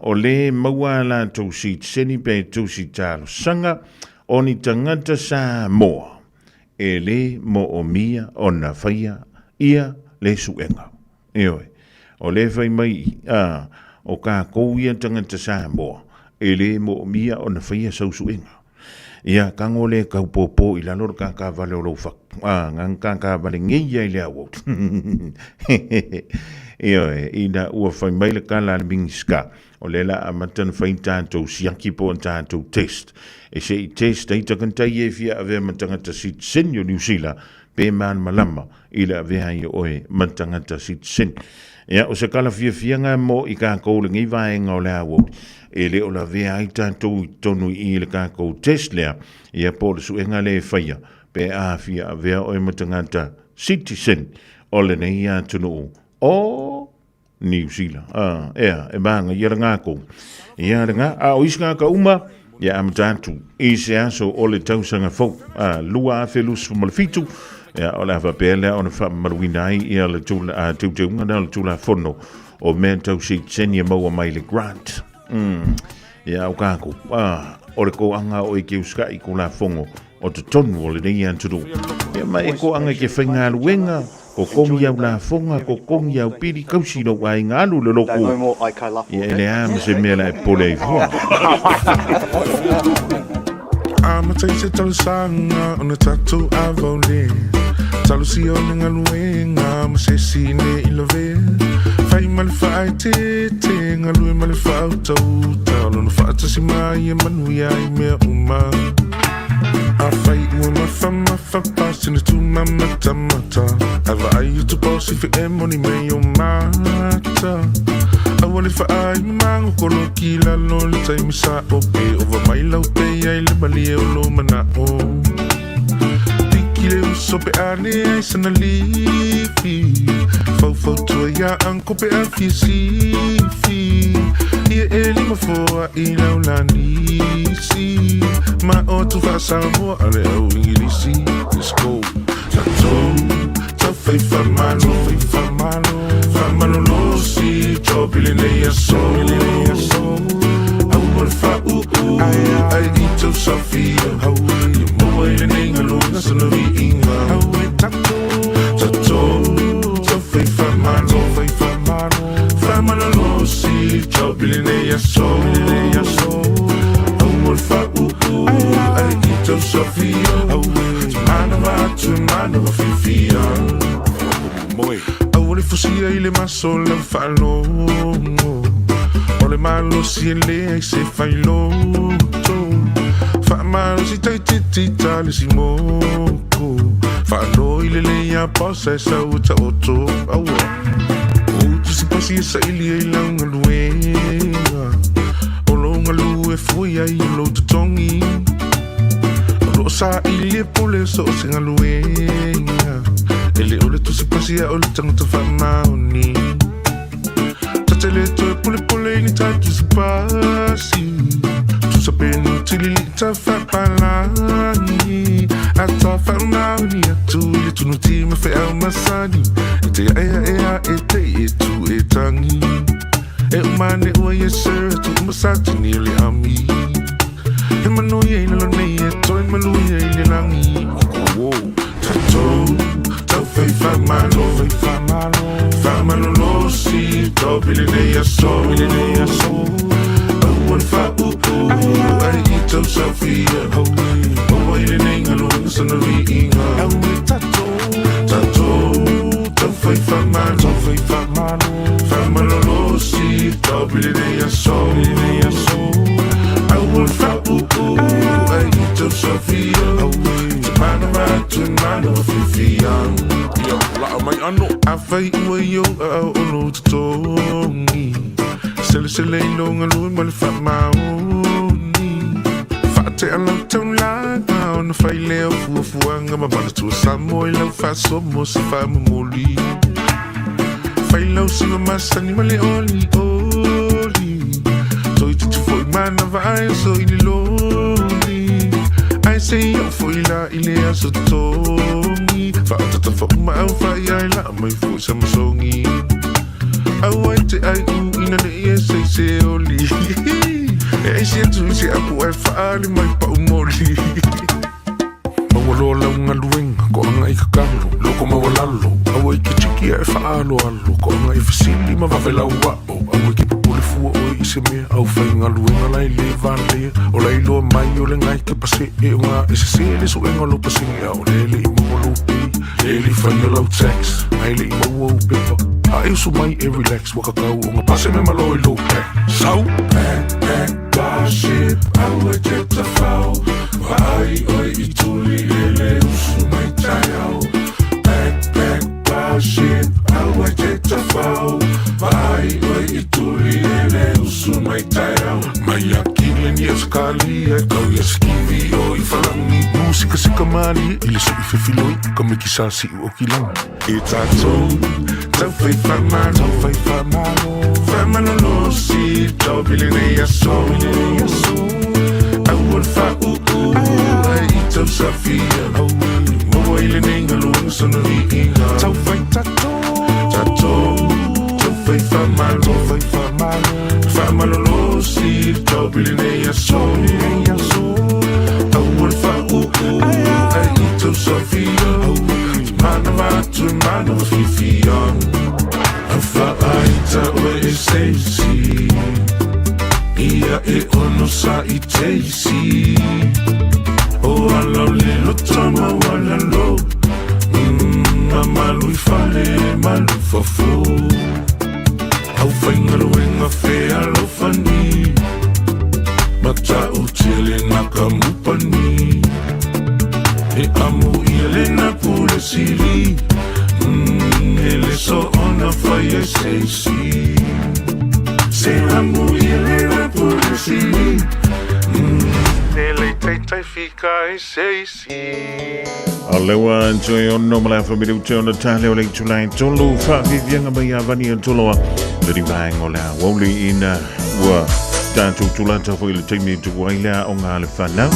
E: o le maua lātou si tseni pe tau si tālo sanga, o ni tangata sa moa. E le mo o mia o na whaia ia le suenga. Eoi, o le whai mai o ka kouia tangata sa moa. E le mo o mia o na whaia sau suenga. Ia kango le kaupopo I lalo ka vale o lo whak. Ngang ka vale ngeia I le awot. Eoi, ina ua whai mai le ka la mingiska. O le la amatan whai tātou siaki po tātou test. E se I test ai takantai e fia ave matangata sit senyo New Zealand pe man malama I le ave hai oe matangata sit sen. Ia o se kala fia ngā mo I ka kou le ngi vaenga o le awot. E le o la ave hai tātou tonu I le ka kou test lea. Ia po le suenga le whaia pe a fia ave oe matangata sit sen. O le nei a tunu o New Zealand. E maanga ia ngā kou. Ia ngā o isnga ka uma. Ia amtatu I se aso o le tausanga fau lua a whelus malfitu ia o le hawa pēlea o na whamaruina ai ia le tūteunga na le tūla whono o mea tau si tsenia maua mai le grant ia o kāko o le koanga o I ke uska I ko la whongo o te tonu o le nei anturu ia mai e koanga ke whainga luenga ko kongi au la whonga ko kongi au piri kausino wa I ngā alu le loko ia ele ama se mea la e pole I fua
L: I'ma taste it talo sanga on the tattoo I've only talo si o nga luenga ma se si ne I love fai mal fai te nga lue mal fai tau talo no fa ta si mai e manu ya I me uma I fight with my passing it to my mata. Ava I used to boss if it money me your mata. I want if I mango kolokila no le time sa ope over my love pay I le bali o lo mana o. Tikile so pe ane I sana lifi. Fau to ya anko pe a fi si fi. Ia e lima foa I laula nisi Ma o tu fa Samoa ale au ingilisi. Let's go. Tatou, ta fai famalo, famalo losi, chopili nei aso. Au mal fa ai i tau safia. Ia moa ile nei ngaluna sana vi inga. Tatou, ta fai famalo losi, chopili nei aso. Au mal fa ai i tau safia. Mana wa fifia. Moi. Awole fusia ile masola falo. Ole malo si ele se failo. Fa malo si tai tita le si moko. Falo ile le ya posa sa uta oto. Awa. Tu si pasi sa ile ile ngaluenga. Olo ngalu e fuia I lo tongi. Sa ile pole so singa luenga. Ele ole tu se pasia ole tango te whamaoni. Tatele to pole ni tatu se pasi. Tu sa penu tili ta whapalani. Ata whamaoni atu ile tunu tima whi au masani. Te ea e tu e tangi. E umane ua yesera tu masati ni le ami. E manu ye ina lo nei e toi malu ye ina langi. Tatou, tau fai famalo losi, tau pili nei aso. Au an fa ai I tau safia. Maua ile nei ngalunga sana vi inga. Tatou, tau fai famalo losi, tau pili nei aso. Au an fa ai I tau safia. Mana wa fifia. La mai ano afai ua yo o no tongi. Sele longa lui mal fa maoni. Fa te ala tau la on fai leo fuanga ma bana tu Samoa I lau fa somo se fa moli. Fai lau singa masani male oli. Toi te foi mana vai so I loli. I say yo foi la ile aso tongi. Fa tata fa uma au fa ai la mai foi sama songi. Au ai te ai ina ne se oli. E se tu se apu ai fa ali mai pa umoli. Mawalo la unga luenga ko anga I kakalo. Loko mawalalo au ai ke chiki e fa alo ko anga I fasili ma vavela ua. Au ai ke popole fua o I se mea. Au fai ngā luenga lai le vale. O lai loa mai o le ngai ke pase e o ngā e se le so enga lo pasinga. O le I mawalo pi. Le fai o lau tax. Ai le I maua upepa. A e usu mai e relax. Waka kau o ngā pase me malo I low pack. Sau pack, ship. Au e te ta fau. Vai oi I tuli le usu mai tai au. Pack, ship. Au e te ta fau. Vai oi I tuli le usu mai tai au. Mai akile ni eskali e kau I skivi o I falangi. Musika se kamali I le so I fefiloi. Ka me kisasi o kilangi. E tatou, tau fai famalo losi, tau pili nei aso. Au an fa ai I tau safia. Maua ile nei ngalunga sana vi inga. Tau fai tatou, tau fai famalo losi, tau pili nei aso. Au an fa ai I tau safia. Mana wa fifia. Afa aita o e seisi. Ia e ono sa I teisi. O ala lilo tama wala lo. Malu I fale, malu fafo. Au whainga luenga whea lo fani. Mata utile naka mupani. E amu ile na pule siri. Ele so ona fire seisi. Se amu ile na pule siri. Ele te tai fika e seisi.
E: A lewa enjoy on no mala for me to turn the tale o le tulai tolu fa vivianga mai avani o toloa le divang o la woli ina wa tantu tulanta fo le timi tu waila o nga le fana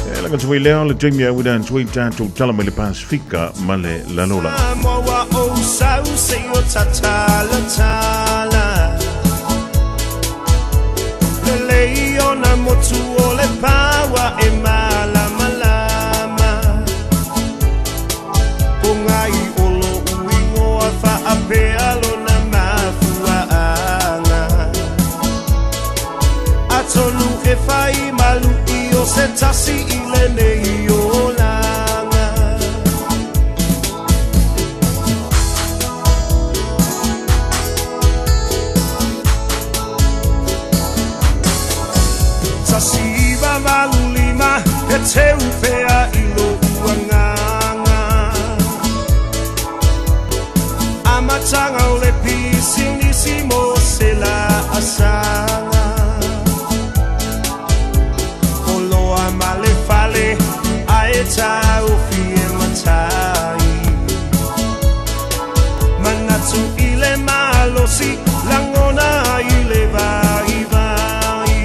E: e la tu le le timi a widan tu tantu talama le Pasifika male la lola
C: mo wa o sa se o tatala tala le leo na motu o le pawa e mala malama pongai olo uingo fa apealo na mafuanga atonu e fai malu io se tasi ile nei o langa tasiva malulima e te upea ilo uanganga amatanga o le pisinissimo se la asanga oloa male fale aeta ufie matai manatu ile malosi langona ile vai vai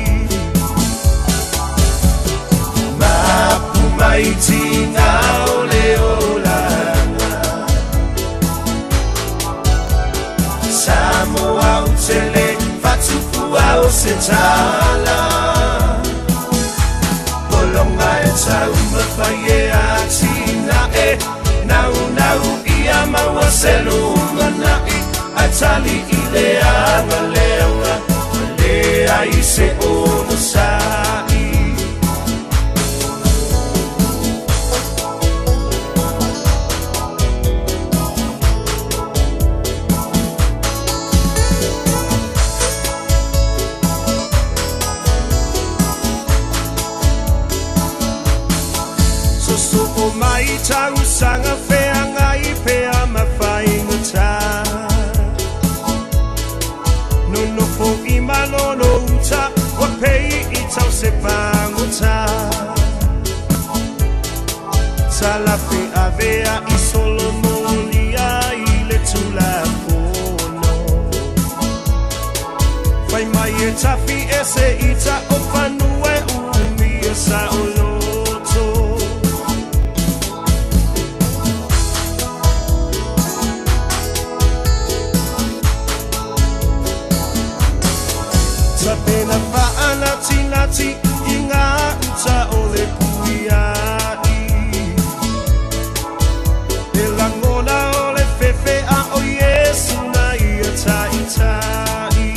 C: mapumaiti na ole olanga Samoa utele fatufua o setala Polonga e tauma faye atina e Nau nau ia maua selunga nai Atali ile anga leunga Lea ise ono sai o mai tau sanga fea ngai pea mawhainga tā No no fo I mano no uta Wa pei I tau se pango tā Talafe avea I solo molia I le tula fono Fai mai e tafi e se ita o whanue umi e sa o loto Pena faana tinati inga uta ole puiai Elangona ole fefe a o Yesu na ia tai tai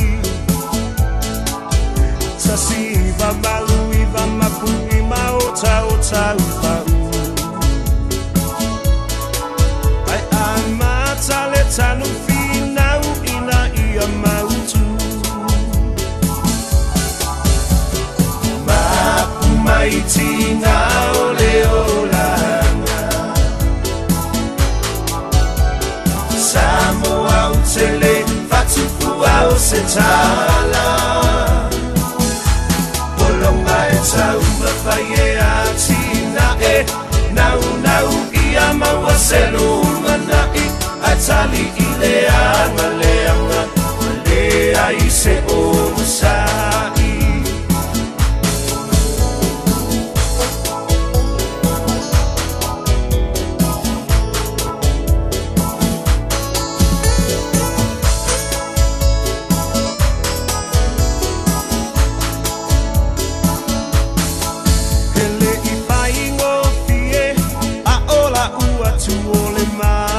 C: Tasiva maluiva mapui maota o taupau Ai amata le tanu finau ina ia mautu Maiti na ole olanga Samoa utele fatufua o setala Polonga e tauma faye atina e Nau nau ia maua selunga nai Atali ile anga leanga Lea ise ono sai tu ole mai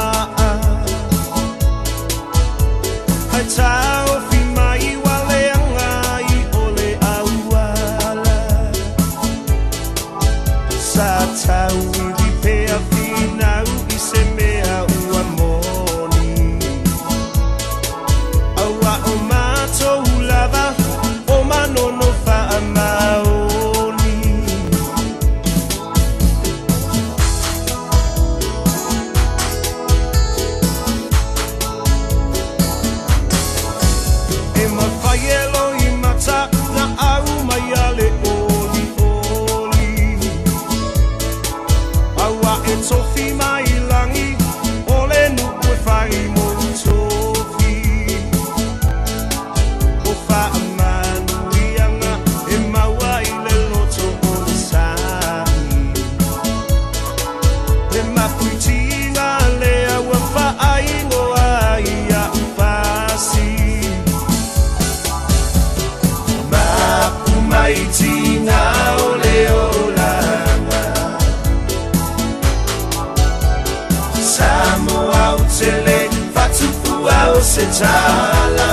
C: tala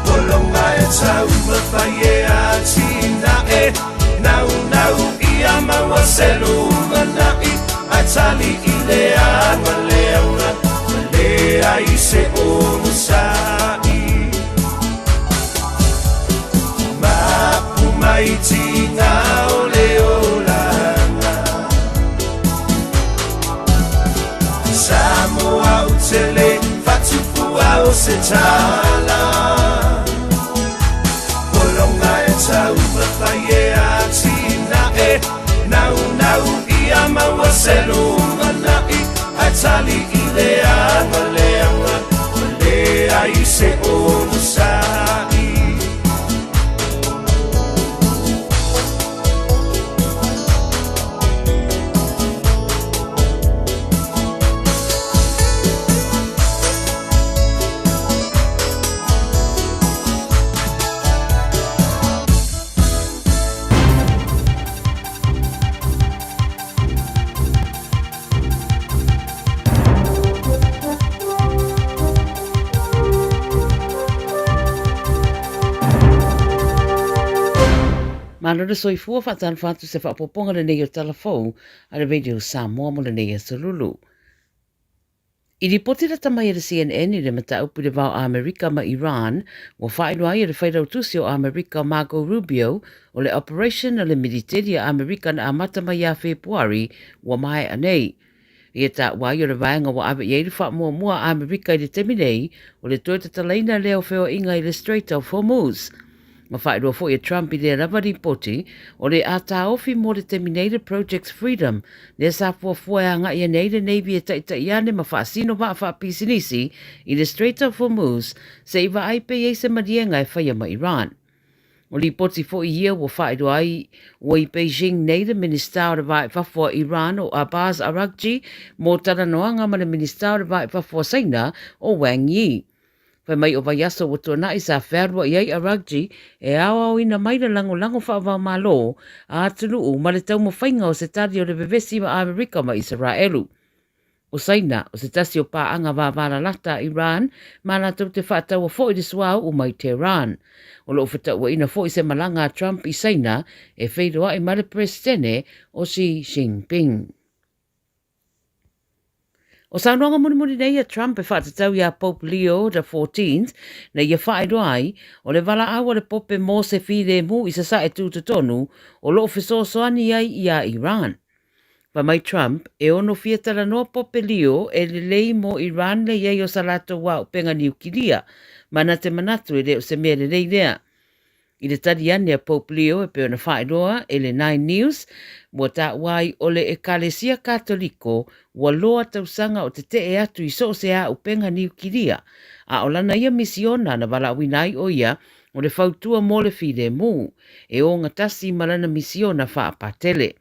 C: Polonga e tau mawhai e atina e Nau nau ia maua selu manai A tali i le anwa leauna Ma lea i se o musai Mapu mai tina o le olanga Samoa utele fatupua o se tala Polonga e tau mawhai e atina e Nau nau ia maua selu manai A tali i le anwa leanga Ma lea i se o musai
J: Malona soifua whatan whatu se whapoponga le nei o talafou a le radio Samoa mo le nei a Salulu. I di potira tamai le CNN i le mata upu le vau Amerika ma Iran, wa whainua i le whairau tusi o Amerika Marco Rubio o le operation o le militari a Amerika na amata mai a Februari wa mai anei. I e ta wai o le vaenga wa awe iei wha mua Amerika i le teminei o le toita talaina leo feo inga i le Strait of Hormuz. Ma whaidua fo i Trump i le rawa ripoti o le ata ofi mo le Terminator Project Freedom le sa fuafuanga i nei le Navy e taita iane ma whaasino wa wha pisinisi i le Strait of Hormuz se iwa aipe i se marienga e whaia ma Iran. O li poti fo i ia wa whaidua ai o i Beijing nei le Minister o le vai whafua Iran o Abbas Araghchi mo tana noanga ma le Minister o le vai whafua Saina o Wang Yi. Whai mai o vai aso o tōna i sa wherua i ai Araghchi e awa ina mai le lango whaava malo a atunu u ma le tau mo whainga o se tari o le vevesi ma Amerika ma Israelu. O Saina, o se tasi o pāanga wāwara lata Iran, ma nā tau te whaatau o fo i le suau o mai Tehran. O lo whatau wa ina fo i se malanga Trump i Saina e whairoa i mare presidene o Xi Jinping. O saunoanga muni nei a Trump e whaatatau i a Pope Leo the 14th na ia whaeroa ai o le wala awa le pope mō se whire mu i sa e tūtotonu o lo whesoasoani ai i a Iran. Pa mai Trump e ono fiatara noa pope Leo e le lei mo Iran le iei o salato wa o penga niukilia mana te manatu e le o se mea le lei lea. I le tari ane a Pope Leo e peona whaeroa e le 9 News mua ta wai o le Ekalesia Katoliko wa loa tausanga o te e atu i so se a upenga niukilia a o lana ia misiona na wala winai o ia o le fautua mo le fide mu e o ngatasi malana misiona wha apatele.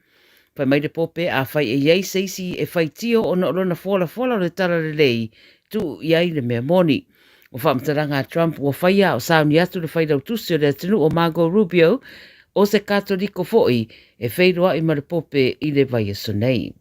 J: Pai mai le pope a whai e iei seisi e whai tio o na orona fola o le tara le lei tu iai le mea moni. O whaamtaranga Trump o whaia o sauni atu le whairau tusi o le atinu o Marco Rubio o se katoliko foi e whairoa i maripope i le vai aso nei.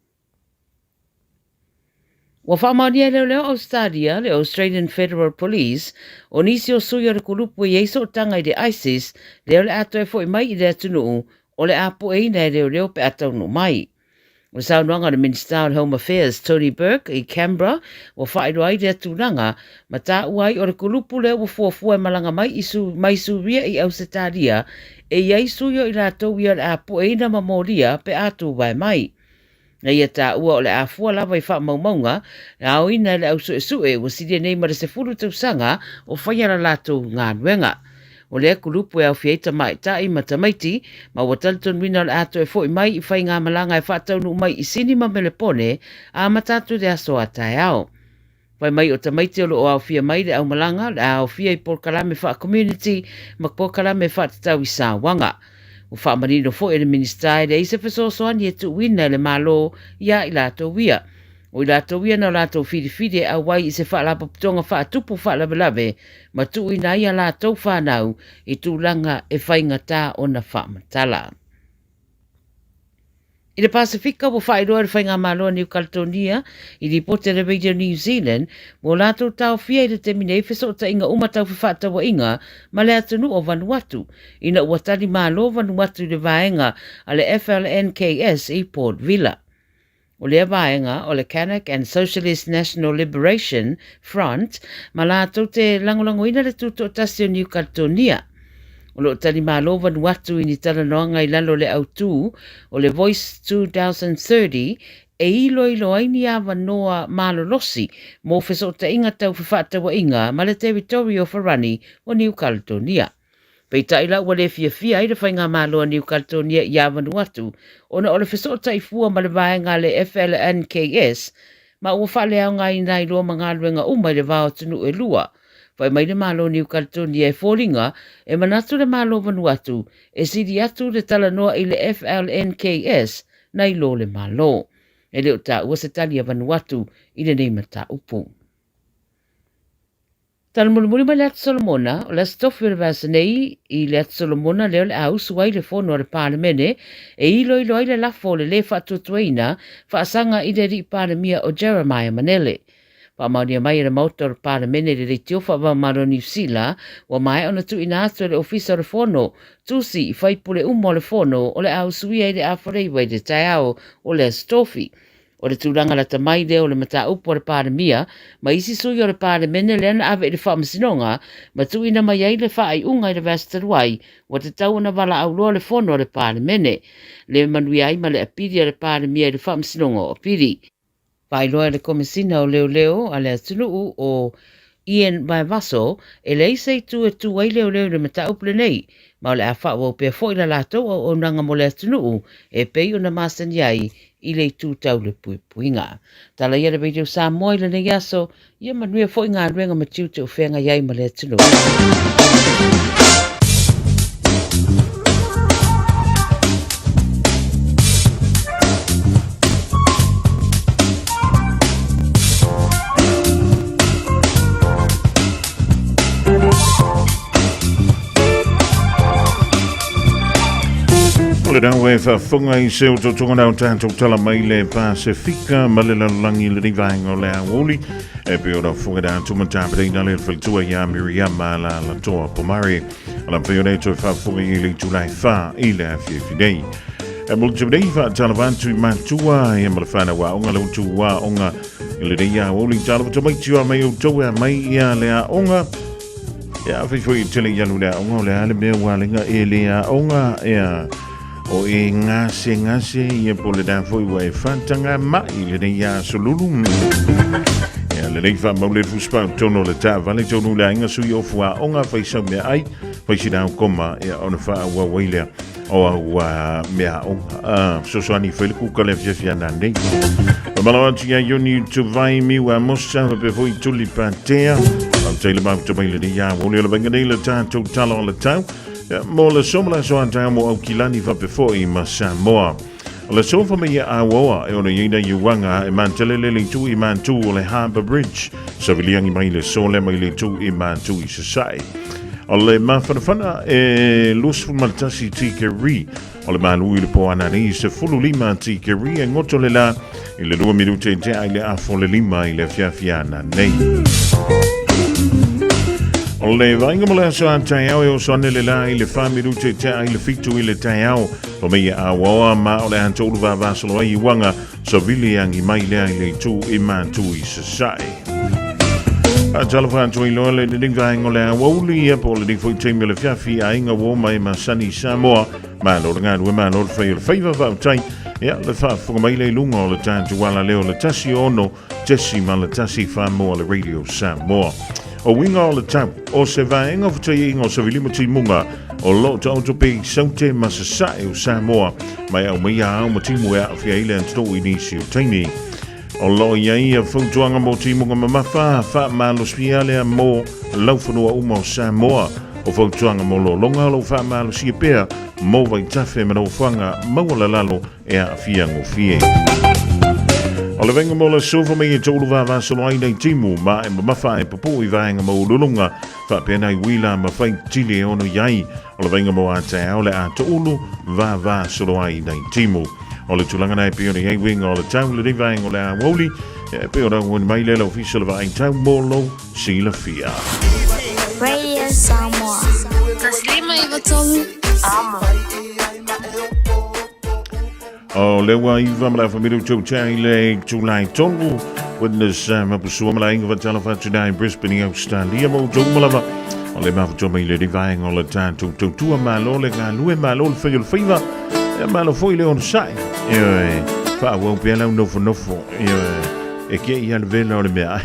J: Wa whaamaunia leo Australia, le Australian Federal Police, o nisi o sui o le kulupu i eiso o tanga i le ISIS, leo le ato e foi mai i le atinu o le apo e ina e leo pe atau no mai. O saunoanga le Minister of Home Affairs Tony Burke i Canberra o whaeroa i rea tūranga ma tā uai o le kulupu leo o fuafua malanga mai mai suria i Ausitaria e iai suio i rātou ia le apu e ina mamoria pe atu vai mai. Na ia tā ua o le afua lava i wha maumaunga na au ina le au sue o sidia nei mara se furu tausanga o whaiara lātou ngā nuenga. O lea kulupu e au fieta mai tai matamaiti, ma watalton wina le ato e fo i mai i whai ngā malanga e whataunu mai i sini ma melepone a matatu de aso a tai au. Whai mai o tamaiti o lo au fia mai le au malanga, le au fia i porkalame wha community, ma porkalame wha tatau i sa wanga. O wha marino fo e le minister e se fesosoani e tu wina le malo ia i lato wia. O i lato wia na lato whiri a wai i se wha lapa putonga wha tupu wha lawe ma tu ina ia lato whanau i tūlanga e whainga tā o na wha matala.
M: I le Pasifika mo whairoa le whainga maloa New Caledonia i li pote le Radio New Zealand mo lātou tau fia i le te mine i wheso ta inga umatau whiwhata wa inga ma le atunu o Vanuatu. Ina uatari maloa Vanuatu le vaenga a le FLNKS i Port Vila. O le vaenga o le Kanak and Socialist National Liberation Front ma lātou te langolangoina le tuto tasio New Caledonia. O lo tani malo Vanuatu i ni talanoanga i lalo le autu o le Voice 2030 e ilo aini a wanoa malolosi mo wheso ta inga tau whiwhata wa inga ma le territory of Arani o New Caledonia. Pei taila ua le fia i le whainga malo a New Caledonia i a Vanuatu ona o le wheso ta i fua ma le vaenga le FLNKS ma ua whale au ngai nai loa mga luenga umai le vao tunu e lua. Whai mai le malo New Caledonia e fōringa, e manatu le malo Vanuatu, e siri atu le talanoa i le FLNKS na i lo le malo. E leo ta ua se tali a Vanuatu i le neima ta upu. Tala mulumuli ma le atu Solomona, o le stofu le vasa nei i le atu Solomona leo le au suai le fono le palemene, e ilo ai le lafo le whatuatuaina, whaasanga i le ri palemia o Jeremiah Manele. Pa mauni mai le mauta o palemene le tio fa maro New Zealand wa mai ona tu ina atu le ofisa le fono tusi i fai pule umo le fono o le au suia i le afarei le taiao o le stofi. O le tūranga la tamai leo le mata upo le palemia ma isi sui o le palemene le ana ave i le whaamasinonga ma tu ina mai ai le whaai unga i le vastaruai wa te tau na wala au loa le fono o le palemene le manui ai ma le apiri le palemia i le whaamasinonga o piri. Whailoa le komisina o leo a le atunuu o Ian Maivaso e le isei tu ai leo le mata upule nei ma o le a wha o pia fo i la lato o nanga mo le atunuu e pei o na masani ai i le tu tau le puinga. Tala ia le video sa moi le nei aso ia manuia fo i ngā ruenga ma tiu te o whenga iai ma le atunuu.
E: Le dau e whawhunga i seo to tonga nau tātou tala mai le Pasifika ma le lalangi le rivaenga o le awoli e pe ora whunga da tumatāpere na le whaitua i a Miriam la toa pomari ala peo nei to whawhunga i le tulai wha i le awhiawhinei. E mulu tabidei wha tala vantu i matua e mala whana wa onga lau tu wa onga i le rei awoli tala vata mai tua mai o toa mai i a le a onga e a whiwhui i tele i alu le a onga o le ale mea walinga e le a onga e a o e ngase i e pole da foi wa e whantanga mai le nei a solulu. E le nei wha maule fuspa tono le ta vale tonu le inga sui o fua onga whaisau mea ai whaisi dao koma e ona wha awa wailea o awa mea onga. Sosoani whailiku ka le fiafia nei. Malawanti a yoni tu vai mi wa mosa pe foi tuli patea. Am teile mau tu mai le nei a wole le banganei le tātou tala o le tau. Mo le somla so anta mo au kilani va before i ma Samoa. Le sofa me ia awoa e ona ina yuanga e mantelele le tu i mantu o le Harbour Bridge. So viliangi mai le sole mai le tu i mantu i sasai. O le mawhanawhana e lusfu maltasi tikeri. O le malu i le po anani se fulu lima tikeri e ngoto le la i le 2 minute te ai le afo le lima i le fiafiana nei. O le vainga mo le aso a taiao e o sone le la i le whamiru te ai le fitu i le taiao o mea a waoa ma o le antolu va vasalo ai wanga so vili angi mai lea i le tu i mantu i sasai. A talafa atu i loa le ning vainga le a wauli e po le ning fwoi teimi le fiafi a inga woma i masani Samoa ma lo ngā rue ma lo le whaiva vautai ia le whaafunga mai le lunga o le tātu wala leo le tasi ono tesi ma le tasi whamoa le Radio Samoa. O winga o le tau, o se vaenga futai inga o se vilima munga o lo ta auto pe saute masasae o Samoa mai au mai au matimu e a fia ile anto i nisi o taini. O lo iai a fautuanga mo timunga mamafa fa malo spiale a mo laufanua uma o Samoa o fautuanga mo lo longa lo fa malo si pea mo vai tafe mano fanga maula lalo e a fia ngo fie. O le venga mo le sofa mai e tolu va vasalo ai nei timu ma e mamafa e papu i vaenga mo lulunga fa pena i wila ma fai tili e ono iai o le venga mo a te au le a tolu va vasalo ai nei timu. o le tulanga nei pe o le winga o le tau le rivaing o le awoli pe o rangu ni mai le official va in tau molo sila fia
K: Radio Samoa. Taslima iwatolu. Amo.
E: o le wa iwa mala familia chau chai le tulai tolu witness mapusua mala inga vatala fatunai Brisbane Australia mo jomala o le mafuto mai le rivaing o le tātou tautua malo le ngā lue malo le whai o le whaiva malo foi le on sai wha wau pia lau nofo e kia i ale vela o le mea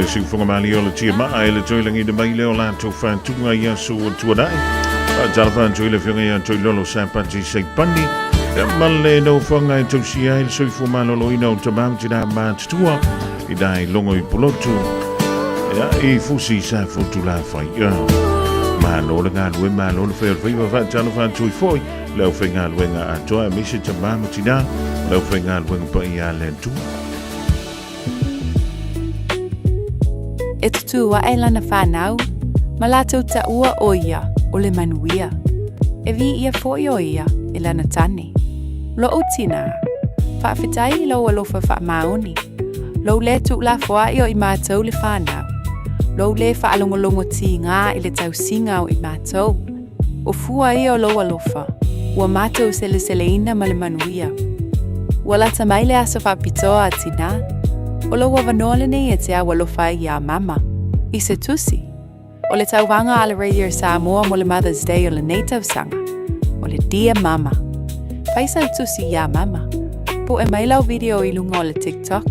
E: E si whunga mali o le tia maa e le toilangi de mai leo lātou whātunga ia so tuanai. Tala whāntu i le whiunga ia toi lolo sa pati sei pandi. Male no whanga e tausi ai le soifu malolo ina o tamauti na mātutua. I dai longo I polotu. I fusi sa fotu la whai. Malo le ngā lue malo le whai whai wa tala whāntu I foi. Leo whai ngā lue ngā atoa e misi tamauti na. Leo whai ngā lue ngā pa I a le tua.
I: E tutua e lana whanau, ma lātou ta ua o ia o le manuia. E vi ia fōi o ia e lana tane. Lo o tina, whaafetai lau alofa whaamaoni. Lau le tu la whaai o I mātou le whanau. Lau le whaalongolongo ti ngā I le tau singa o I mātou. O fua ia o lau alofa, ua mātou sele ina ma le manuia. Ua lata mai le asa whaapitoa a tina, o lo wavanole nei e te awa lo fai ia mama. I se tusi. O le tauwanga ala Radio Samoa mo le Mother's Day o le native sanga. O le Dear Mama. Faisa tusi ia mama. Po e mai lau video I lunga o le TikTok.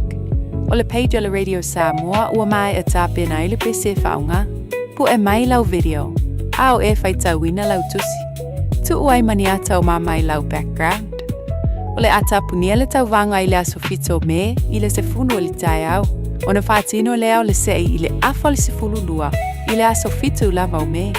I: O le page o le Radio Samoa ua mai e tāpena I le PC whaunga. Po e mai lau video. Ao e fai tauina lau tusi. Tu uai maniata o mama I lau background. O le ata punia le tauwanga I le asofito me I le sefunu o le tai au. O na whaatino leo le sei I le afa le sefulu lua I le asofito lava o me.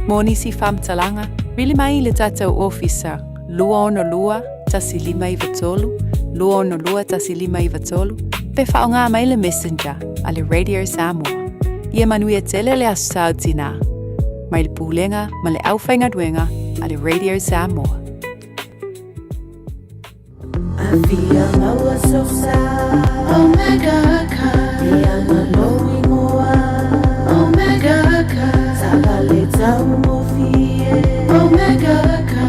I: Moni si whamtalanga, rili mai I le tatau officer. Lua ono lua, tasi 5 I vatolu. Lua ono lua, tasi 5 I vatolu. Pe whaonga mai le messenger, a le Radio Samoa. Ia manuia tele le asau tina. Mai le pūlenga, ma le awhainga duenga, a le Radio Samoa.
N: Via maua sosa Omega ka Ia maloi moa Omega ka Sagale tau mofie Omega ka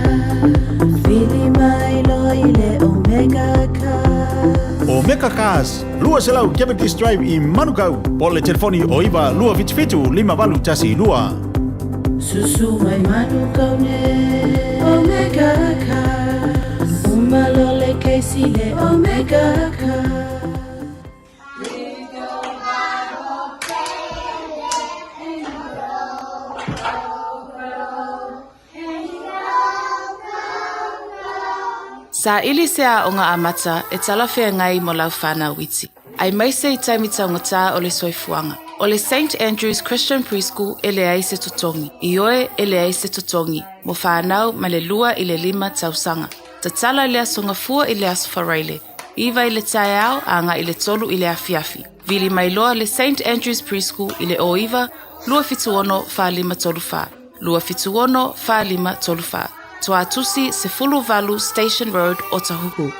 N: Fili mai loile Omega ka
O: Omega Cars, lua selau Cavendish Drive I Manukau. Pole telefoni o iwa lua fitu 5 tasi lua.
N: Susu mai Manukau ne Omega ka Malole Casey Omega ka.
P: Sa ili sea o ngā amata e talawhea ngai mo lau whānau witi. Ai maise I taimita o ngata o le soifuanga. O le St. Andrew's Christian Preschool e le aise tutongi. I oe e le aise tutongi. Mo whānau ma le lua I le 5 tausanga. Ta tala I le asonga fua I le aso wharaile. Iwa I le tae au, anga I le tolu I le afiafi. Vili mai loa le St. Andrew's Preschool I le o iwa, lua fituono wha 5 tolu wha. Lua fituono wha 5 tolu wha. Toa tusi se Fulu Valu Station Road o Tahuhu.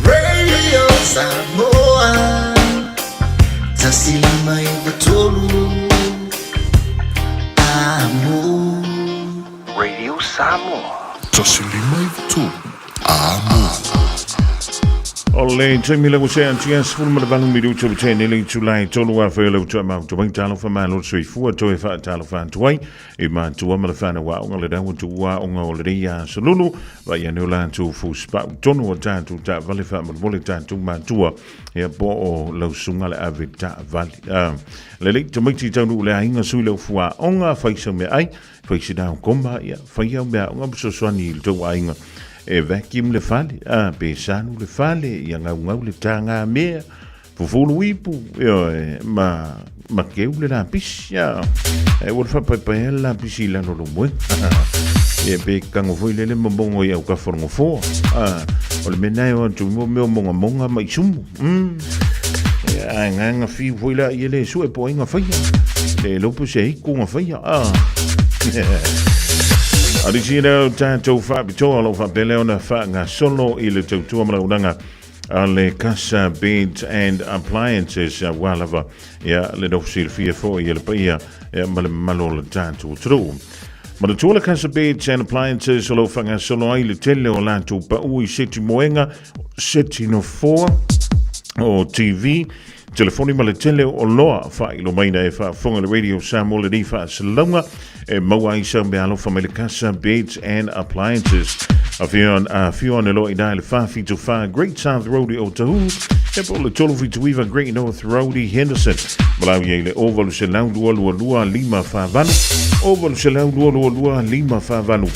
D: Radio Samoa Tasilima I vatolu Radio Samoa
B: Tasilima I vatolu Amo
E: Ole taimila ko se antia sfulma de balu miru to tene le tulai tolu a felo to ma to talo fa malo so fu to e fa talo fa tuai e ma to ma fa na wa ngale da to wa ngole de ya solulu va ya no la to fu spa tonu o ta to ta vale fa mo vole ta to ma tua e po o lo sunga le avita vale le le to miti tonu le ainga su lo fu a onga fa so me ai fa si da komba ya fa ya me onga so so ni to ainga e vacuum le fale a pesanu le fale ia ngau le tanga mea fufulu ipu ma keu le la pisia e wol fa pa la pisila no lo mo e be kango foi le mbongo ia ka forngo fo o le menai o tu mo monga mai sumu a nganga fi foi la ia le su e po inga faia le lopo sei ku nga faia Adicina tanto Fabio lo fa beleona fa nga solo il tutua malaunanga alle Casa Beds and Appliances walava ya le dofsil fia fo il paia malo tanto true ma le tuola Casa Beds and Appliances lo fa nga solo il tele o lanto pa ui seti moenga seti no 4 o TV telefoni ma le tele o loa wha ilo maina e wha whonga le Radio Samoa le ni wha salonga e maua isa me alo wha mele casa Beds and Appliances. A whion e lo i dai le wha fitu wha Great South Road o Tahu e po le tolu fitu iwa Great North Road i Henderson. Malau ye le ovalu se lau lua lima wha vanu. Ovalu se lau lua lima wha vanu.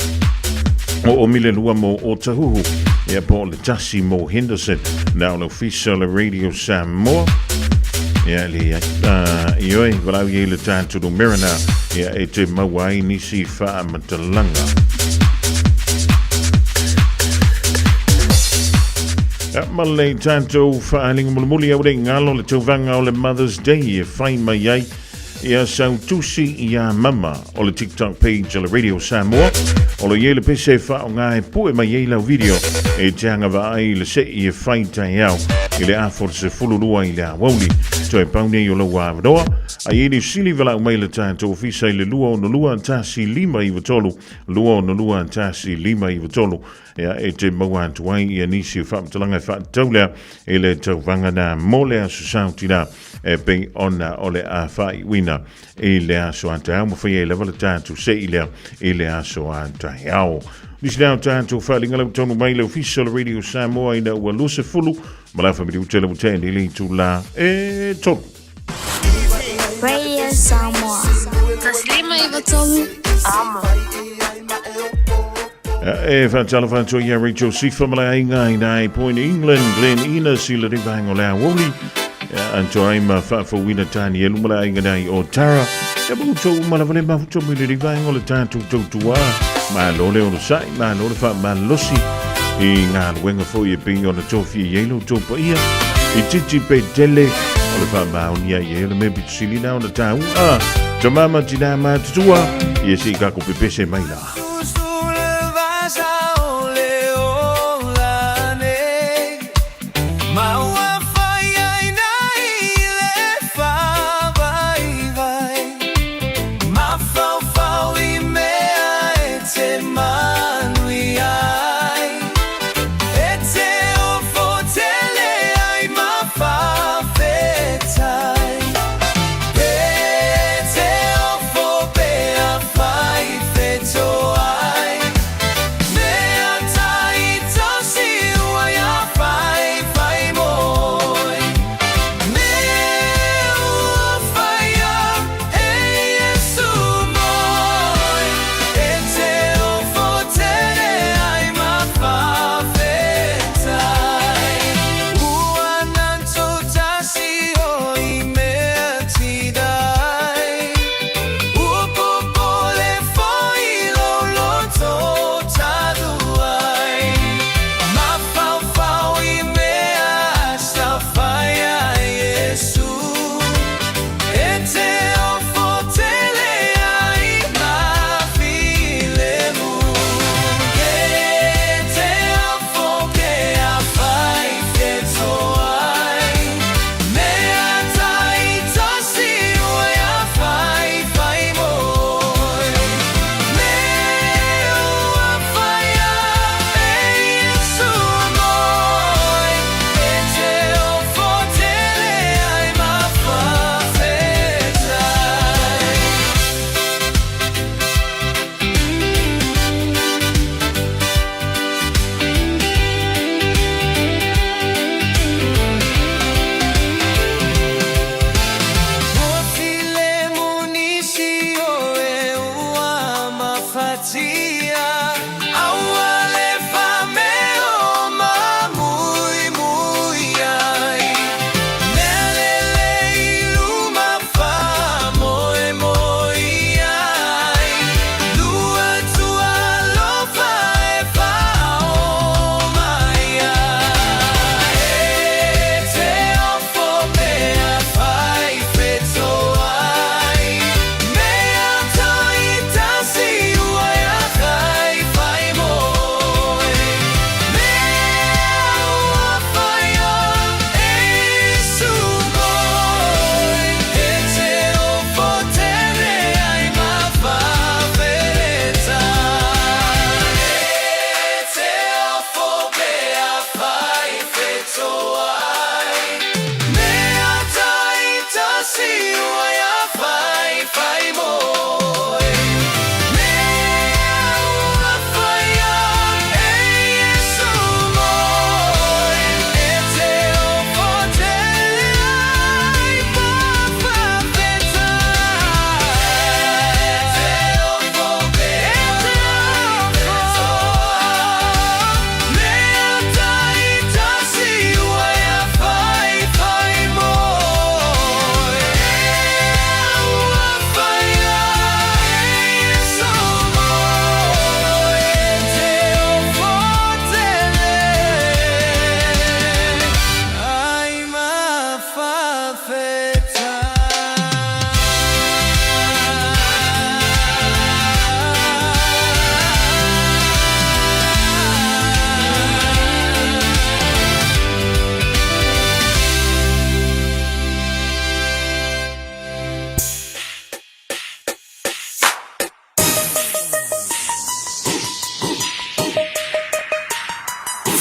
E: O mile lua mo o Tahuhu. E po le tasi mo Henderson. Now le fisa le Radio Samoa. Ia le ioi walau ye le tātu no Marina. Ia e te mawai nisi wha matalanga. Malay tātou whaalinga mulimuli au re ngalo le tauvanga o le Mother's Day e whai mai ai. Ia sau tusi ia mama o le TikTok page o le Radio Samoa. O le ye le pese wha o ngā e pue mai ei lau video e te anga wa ai le se i e whai tai au. I le afor se fulurua i le awauli. To e paune i o lau awanoa. A ye ni sili wala umai le tātou fisa i le lua o no lua tasi lima i watolu. Lua o no lua tasi lima i watolu. Ia e te maua tuai i anisi o whaamtalanga e whaataulea e le tauvanga na mole a society na e pei ona o le a whai wina e le aso anta au mawhai e lewa le tātou se i lea e le aso anta au. Nisi nao tātou whalinga lau tonu mai lau fisa le Radio Samoa i na ua luse fulu ma lau whamiri utela mutene li tu la e tonu.
K: Radio Samoa. Taslima iwatolu. Ama.
E: E whaatala whātua ia Rachel Sifa mala inga i nai Point England, Glen Innes i le rivahango lea woli. Anto ai ma whaafawina tāni elu mala inga nai o Tara. E buto mala vale mafuto mi le rivahango le tātou tautua. Ma lole o le sai, ma lole wha ma losi. I ngā luenga fo i e pingi o na tofi i eilo topa ia. I titi pe tele o le wha maonia i ele me bitusili na o na tāu. Tamama tina ma tutua. I e si kako pepese mai la.
C: So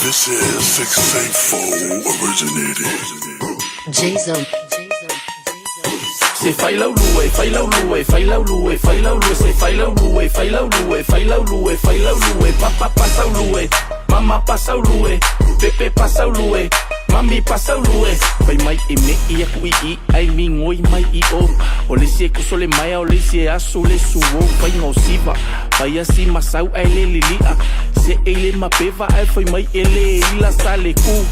B: This is 684 originated.
Q: Jason.
R: Se fai lau lue, fai lau lue, fai lau lue, fai lau lue, se fai lau lue, fai lau lue, fai lau lue, fai lau lue, papa pasa lue, mama pasa lue, pepe pasa lue, mami pasa lue. Fai mai e me ia kui I, ai mi ngoi mai I o. O le sie kuso le mai o le sie asu le suo, fai ngau siva, fai asi masau ai le lilia. Se ele mapeva ai fai mai ele ila sale ku.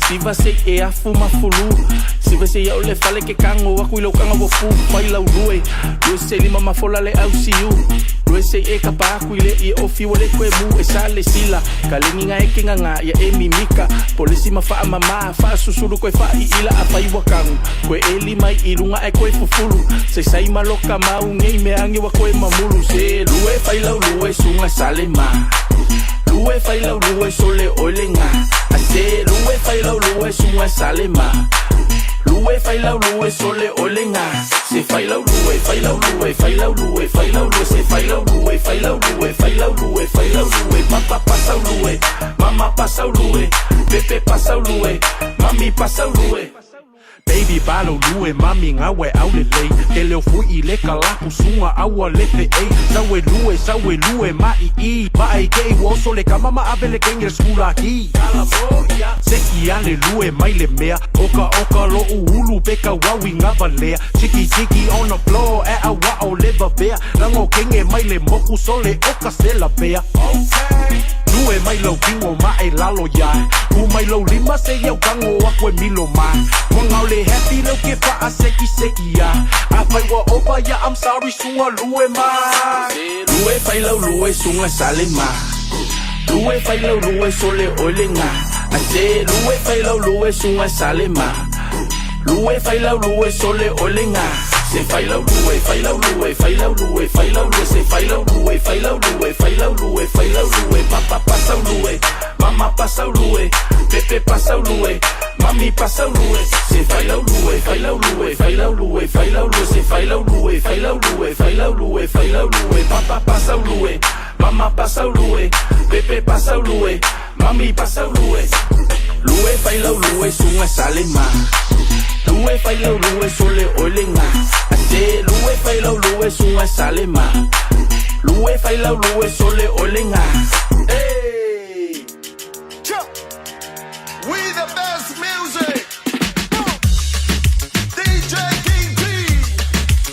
R: Siva se e afu mafulu. Siva se ia o le fale ke kango aku ilo kango fu. Fai lau lue, lue se lima mafola le au siu. Lue se e kapa aku ile I ofi wale kwe mu e sale sila. Kalengi nga eke nga ya e mimika. Polisi mafaa mama, faa susuru kwe faa I ila a fai wakangu. Kwe eli mai ilunga e kwe fufulu. Se sai maloka mau ngei meangi wa kwe mamulu. Se lue fai lau lue sunga sale ma. Lue fai lau lue sole oile nga. Ase lue fai lau lue sunga sale ma. Lue fai lau lue sole oile nga. Se fai lau lue, fai lau lue, fai lau lue, fai lau lue. Se fai lau lue, fai lau lue, fai lau lue, fai lau lue. Papa pasa lue, mama pasa lue, pepe pasa lue, mami pasa lue. Baby balo lue mami ngawe au le lei. Ke leo fui I le kalaku sunga awa le te ei. Sawe lue mai I. Ma ai kei woso le kamama ave le kenge skula ki. Seki ale lue mai le mea. Oka lo uulu peka wawi ngava lea. Chiki on the floor e a wao le vavea. Lango kenge mai le moku so le oka se la bea. Lue mai lau kingo ma e lalo ya. Ku mai lau lima se yau kango akwe milo ma. Wangau le happy lau ke pa a seki ya. A fai wa opa ya I'm sorry sunga lue ma. Lue fai lau lue sunga sale ma. Lue fai lau lue sole oile nga. A se lue fai lau lue sunga sale ma. Lue fai lau lue sole oile nga. Se fai lau lue, fai lau lue, fai lau lue, fai lau lue. Se fai lau lue, fai lau lue, fai lau lue, fai lau lue. Papa pasa lue, mama pasa lue, pepe pasa lue, mami pasa lue. Se fai lau lue, fai lau lue, fai lau lue, fai lau lue. Se fai lau lue, fai lau lue, fai lau lue, fai lau lue. Papa pasa lue, mama pasa lue, pepe pasa lue, mami pasa lue. Lue fai lau lue sunga sale ma. Lue fai lau lue sole oile nga. Ase lue fai lau lue sunga sale ma. Lue fai lau lue sole oile nga.
C: Hey! We the best music! DJ King T!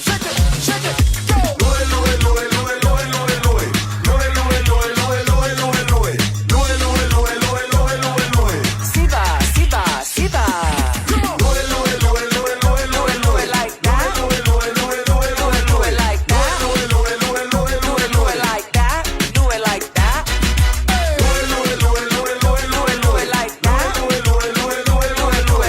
C: Shake it, go! Lue, lue, lue, lue, lue, lue, lue. Lue, lue, lue, lue, lue, lue, lue. Lue, lue, lue, lue, lue, lue, lue.
Q: Siva.
C: Lue, lue, lue, lue, lue, lue, lue.
Q: Like that.
C: Lue, lue, lue, lue, lue, lue.
Q: Like that.
C: Lue, lue, lue, lue, lue, lue.
Q: Like that. Do it like that.
C: Lue, lue, lue, lue, lue, lue, lue.
Q: Like that.
C: Lue, lue, lue, lue, lue, lue.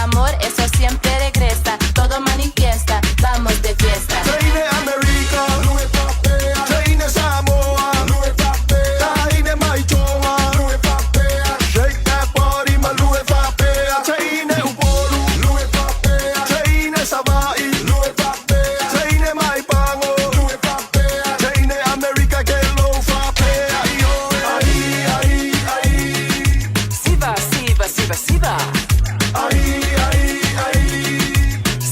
S: amor, eso siempre regresa. Todo manifiesta, vamos de fiesta.
C: Traine America, Louis Papea. Traine Samoa, Louis Papea. Traine Maitonga, Louis Papea. Shake that body, my Louis Papea. Traine Upolu, Louis Papea. Traine Savai, Louis Papea. Traine Maipango, Louis Papea. Traine America, get low Papea.
S: Siva, siva, siva, siva.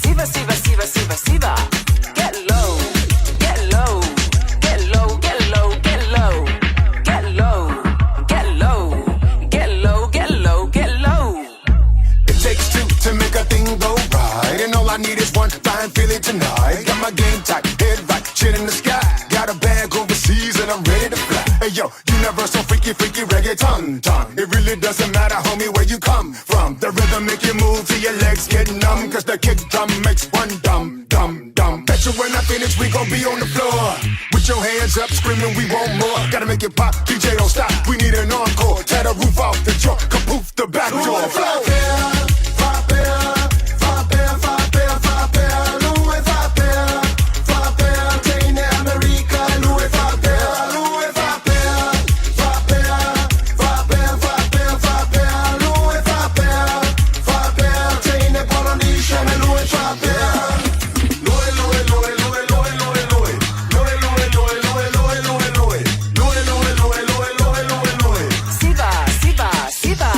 S: Siva, siva, siva, siva, siva. Get low, get low, get low, get low, get low, get low, get low, get low, get low, get low.
C: It takes two to make a thing go right, and all I need is one fine feeling tonight. Got my game tight, head right, chin in the sky. Got a bag overseas and I'm ready to fly. Hey yo, universal freaky, freaky reggaeton. It really doesn't matter, homie, where you come from. The rhythm make you move till your legs get numb, cause the kick drum makes one dumb, dumb, dumb. Bet you when I finish we gon' be on the floor with your hands up screaming we want more. Gotta make it pop, DJ don't stop, we need an encore. Tear the roof off the truck, kapoof the back door.
S: Siva, siva, siva.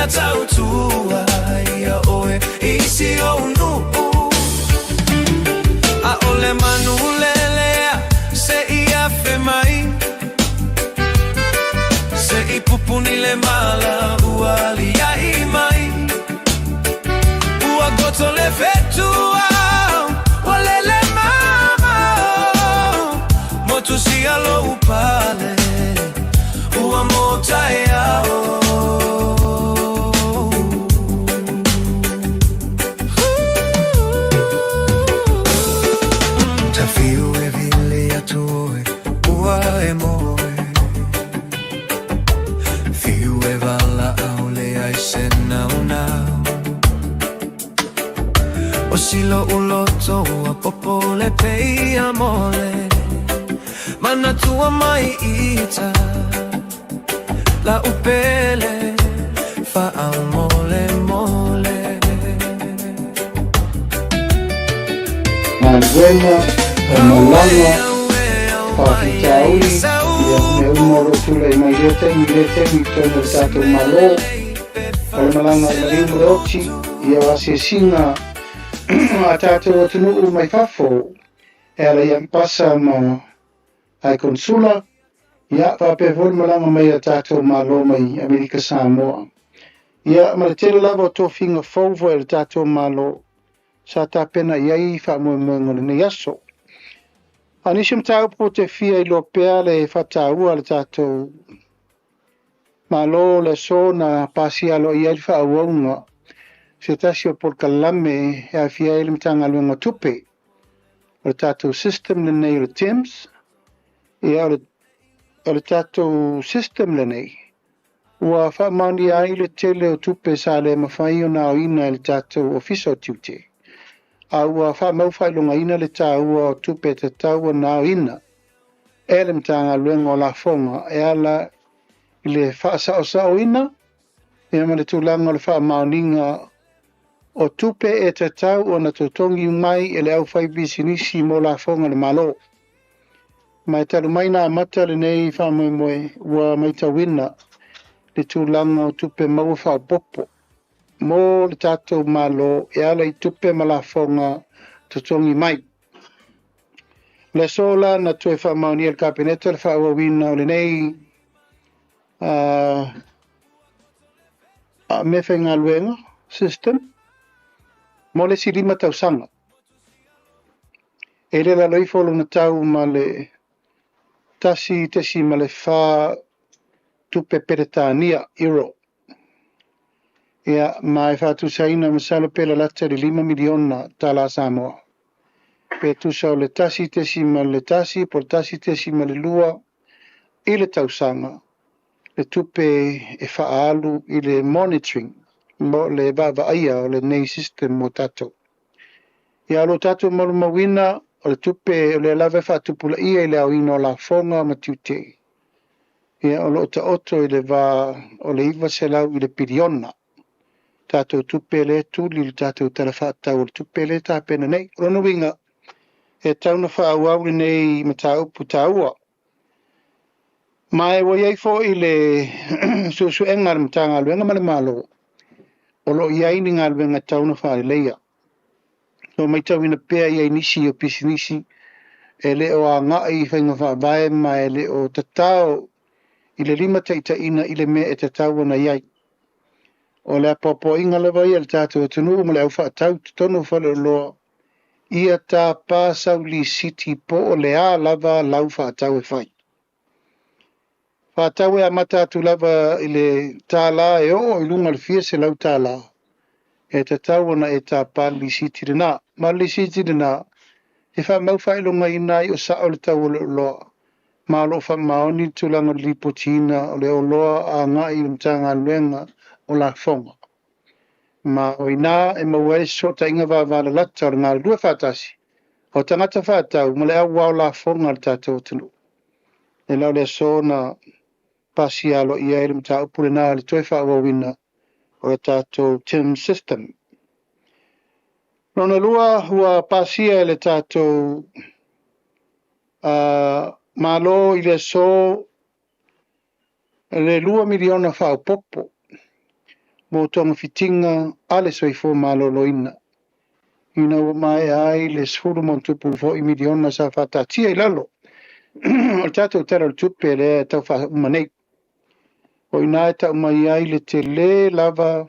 C: tautua ia oe isi o nu'u a ole manu lelea se ia fe mai se i pupuni le mala uali ai mai ua goto le fetua wale le mama motu si alo upale ua mota e ao o silo uloto a popo le pei amore mana tua mai ita la upele fa amore mole
T: Manuela Malanga Pakitauli ia me umoro tule mai rete mi tono tato malo Malanga le rochi ia asesina a tātou atunu mai whafo e ala iam pasa ma ai konsula ia whape malanga mai a tātou malo mai Amerika Samoa ia ma le tele lava o tō whinga whauvo e le tātou malo sa tā pena iai whamuenga nei aso anisum tau po te fia i lo pea le whataua le tātou malo le so na pasi alo iai whauaunga se tasio por kalame e a fia ele mtanga luenga tupe o le tātou system le nei o le TIMS e o le tātou system le nei ua whamani ai le tele o tupe sa le mawhai o nao ina le tātou office o tiute a ua whamau whailonga ina le tāua o tupe te tāua nao ina e le mtanga luenga o la fonga e ala le whaasa o sao ina Ia ma le tūlanga le wha maoninga o tupe e te tau o na totongi mai e le au whai bisinisi mo la fonga le malo. Mai talu mai nā mata le nei wha moe moe ua mai ta wina le tūlanga o tupe mau wha popo. Mo le tātou malo e ala I tupe ma la fonga totongi mai. Le sola na tue wha maoni el kabinete le wha wina o le nei me whenga luenga system. Mo le silima tau sanga. E le la loifolo na tau ma le tasi tesi ma le wha tupe peretania euro. Ia mai wha tu saina masalo pela lata le 5 miliona tala Samoa. Pe tu sa le tasi tesi ma le tasi por tasi tesi ma le lua I le tau sanga. Le tupe e wha alu I le monitoring. Mo le vava aia o le nei system mo tato. Ia lo tato mo le mawina o le tupe o le lave wha tupula ia I le au ino la fonga ma tiute. Ia o lo ta oto I le va o le iwa se lau I le piriona. Tato tupe le tuli le tato tala wha tau o le tupe le ta pena nei. Rono winga e tau na wha awau nei ma ta upu taua. Mai wa iai fo I le susu engar ma ta ngaluenga ma le malo. O lo iai ni ngaluenga tau na wha leia. So mai tau ina pea iai nisi o pisinisi e le o a ngai whainga wha vae ma e le o tatao I le 5 taitaina I le mea e tatao na iai. O le apopo inga lewa ia le tātou tunu ma le au wha tau tono whale loa. Ia tā pā Sauli City po o le a lava lau wha tau e whai. Wha tau e a matatu lava I le tāla e o I lunga le fia se lau tāla. E tatau na e tā pā li City rina. Ma li City rina. E wha mau wha ilunga inai o sa o le tau o le loa. Ma lo wha maoni tulanga li potina o le o loa a ngai mtanga luenga o la fonga. Ma o ina e mawai so ta inga wala lata o ngā lua whatasi. O tangata whatau ma le au wau la fonga le tātou tunu. E lau le so na pasi alo ia e mta upure nā le toi whawawina o le tātou TIM system. Nona lua hua pasia e le tātou malo I le so le 2 miliona whao popo. Mo tonga fitinga ale soifo malo loina. Ina o mai ai le sfuru montupu fo I miliona sa whatatia I lalo. O tātou tera le tupe le tau wha umanei. O ina e tau mai ai le te le lava.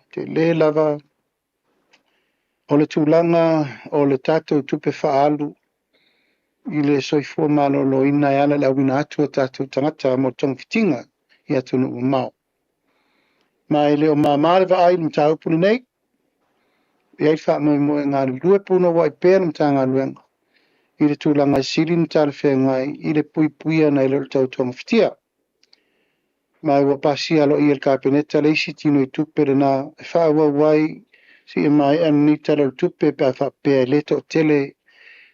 T: O le tūlanga o le tātou tupe whaalu. I le soifo malo loina e ala le awina atu o tātou tangata mo tonga fitinga I atunu o mao. Mai leo mamare va ai mta upuni nei. Iai wha mo ngā lue puno wai pēr mta ngā luenga. I le tūlanga siri mta le whengai I le pui puia nei le tau tonga fitia. Mai wa pasi alo I el kabineta le isi tino I tupe le nā e wha ua wai si e mai anu tala le tupe pa wha pēr leto o tele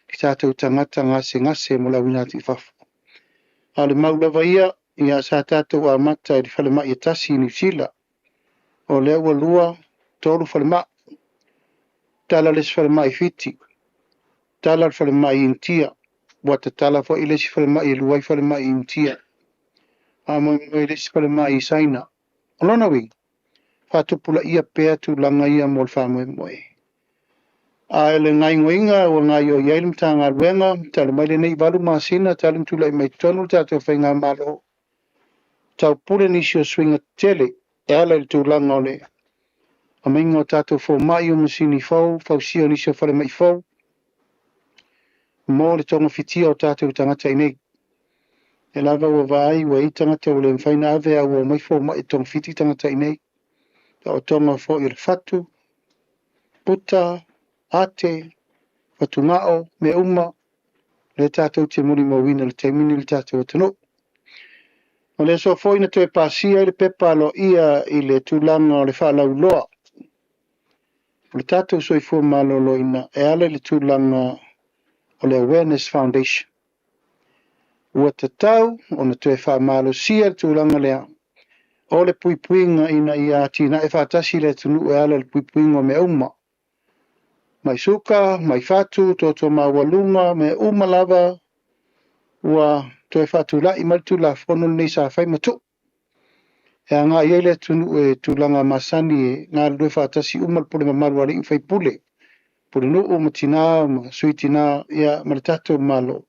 T: I tātou tangata ngase mo la winati whafu. A le maulawa ia I a sa tātou a mata I le whale mai tasi I New Zealand. O lea ua lua, tolu whale mai. Tala les whale mai fiti. Tala whale mai intia. Wata tala fo I lesi whale mai luai whale mai intia. A mo I lesi whale mai saina. Olona wi. Whatupula ia pēr tu langa ia mo le whamoe moe. A le ngai ngoinga o ngai o iailim ta ngā luenga. Tala mai le nei walu masina. Tala ntula I mai tonu tātou whainga malo. Tau pule nisi o swinga tele. E ala I tūlanga o le. A mainga o tātou fō mai o masini fau sio nisi o whale mai fau. Mō le tonga fitia o tātou tangata I nei. E lava ua vai ua I tangata o le mwhaina ave a ua mai fō mai tonga fiti tangata I nei. O tonga fō I le fatu, puta, ate, fatungao, me uma, le tātou te muri mawina le teimini le tātou tano. O le so foi na te pasia I le pepa lo ia I le tūlanga o le whalau loa. O le tātou soifua malo loina e ale le tūlanga o le Awareness Foundation. Ua tatau o na te wha malo sia le tūlanga lea. o le puipuinga ina ia tina e whātasi le tunu e ala le puipuinga o me uma. Mai suka, mai fatu, toto mawalunga, me uma lava, ua to e fatu la i maltu la fono nei sa whai matu. E anga i ele tunu e tulanga masani e ngā rui whātasi umal pule mamaru ari i whai pule. Pule no o matina, ma sui tina, ia maritato malo.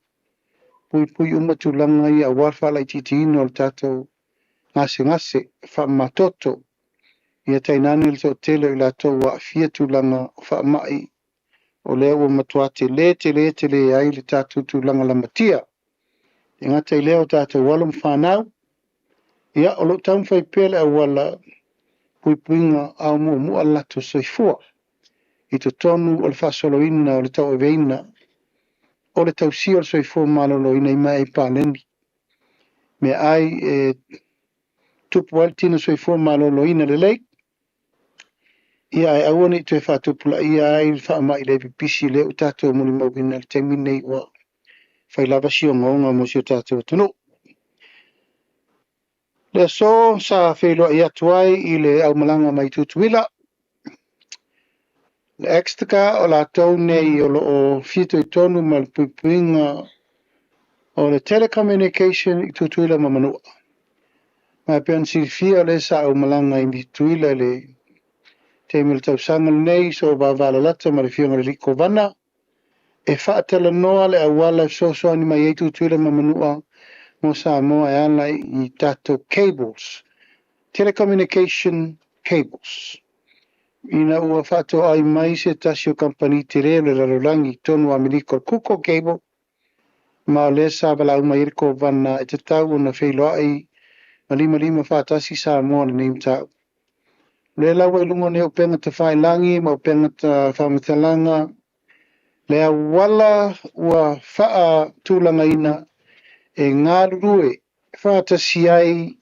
T: Pui uma tulanga i a warwhala i titino le tato ngase wha matoto. Ia tainani le to tele i lato wa fia tulanga wha mai. O leo o matuate le tele ai le tato tulanga la matia. I ngata i leo tato walum whanau. Ia o lo taum whai pele a wala puipuinga au mua lato soifua. I to tonu o le whasoloina o le tau eweina. O le tau si o le soifua malolo ina i mai pāleni. Me ai e tupu altina soifua malolo ina le leik. Ia e awane i te whatupula ia ai whaama i le pipisi le o tātou muni maugina le temi nei wa whai lava si o ngonga mo si o tātou tunu. Le so sa whelo i atuai i le au malanga mai tutuila. Le extra o la tau nei o lo o fito i tonu ma le puipuinga o le telecommunication i tutuila ma manua. Mai pean si fia le sa au malanga i tutuila le te mil tau sangal nei so ba valalata ma le fionga le liko vana. E whaatala noa le awala so ani mai eitu tuila ma manua mo sa moa e ana i tato cables. Telecommunication cables. Ina ua whato ai mai se tasio company te reo le rarolangi tonu Ameriko kuko cable. Ma le sa bala uma irko vana e te tau na whailo ai ma lima whatasi sa moa na neim tau. Le lawa i lungo ne o penga te whailangi, ma o penga te whamatalanga. Le awala ua whaa tūlanga ina e ngā rue whaatasi ai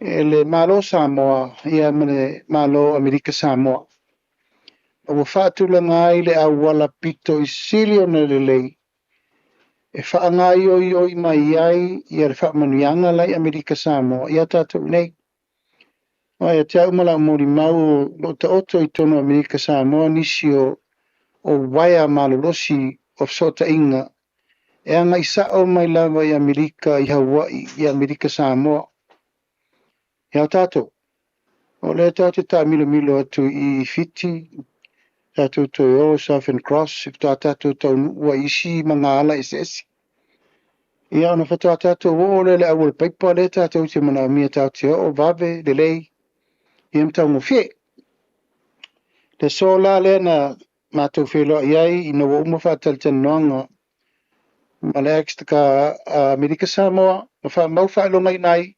T: e le malo Samoa, ia mene malo Amerika Samoa. Ua whaa tūlanga ai le awala pito i sili o na lelei. E whaa ngā i mai ai, ia le whaa manuianga lai Amerika Samoa, ia tātou nei. Ai te au mala mori mau lo te oto i tono Amerika Samoa nisi o waia malolosi o sota inga. E anga isa o mai lava i Amerika i Hawaii i Amerika Samoa. Ia tato. O le tato ta milo atu i Fiti. Tato Toyo, Southern Cross. Tato tau nua isi mga ala esesi. Ia ona fata tato o le awal paipa le tato te mana mia tato o vave le lei. Iam tau ngofie. Le sola le na mātou whelo iai ina wa umawhatal tanoanga. Ma le extra Amerika Samoa, ma wha mau whaelonga nai,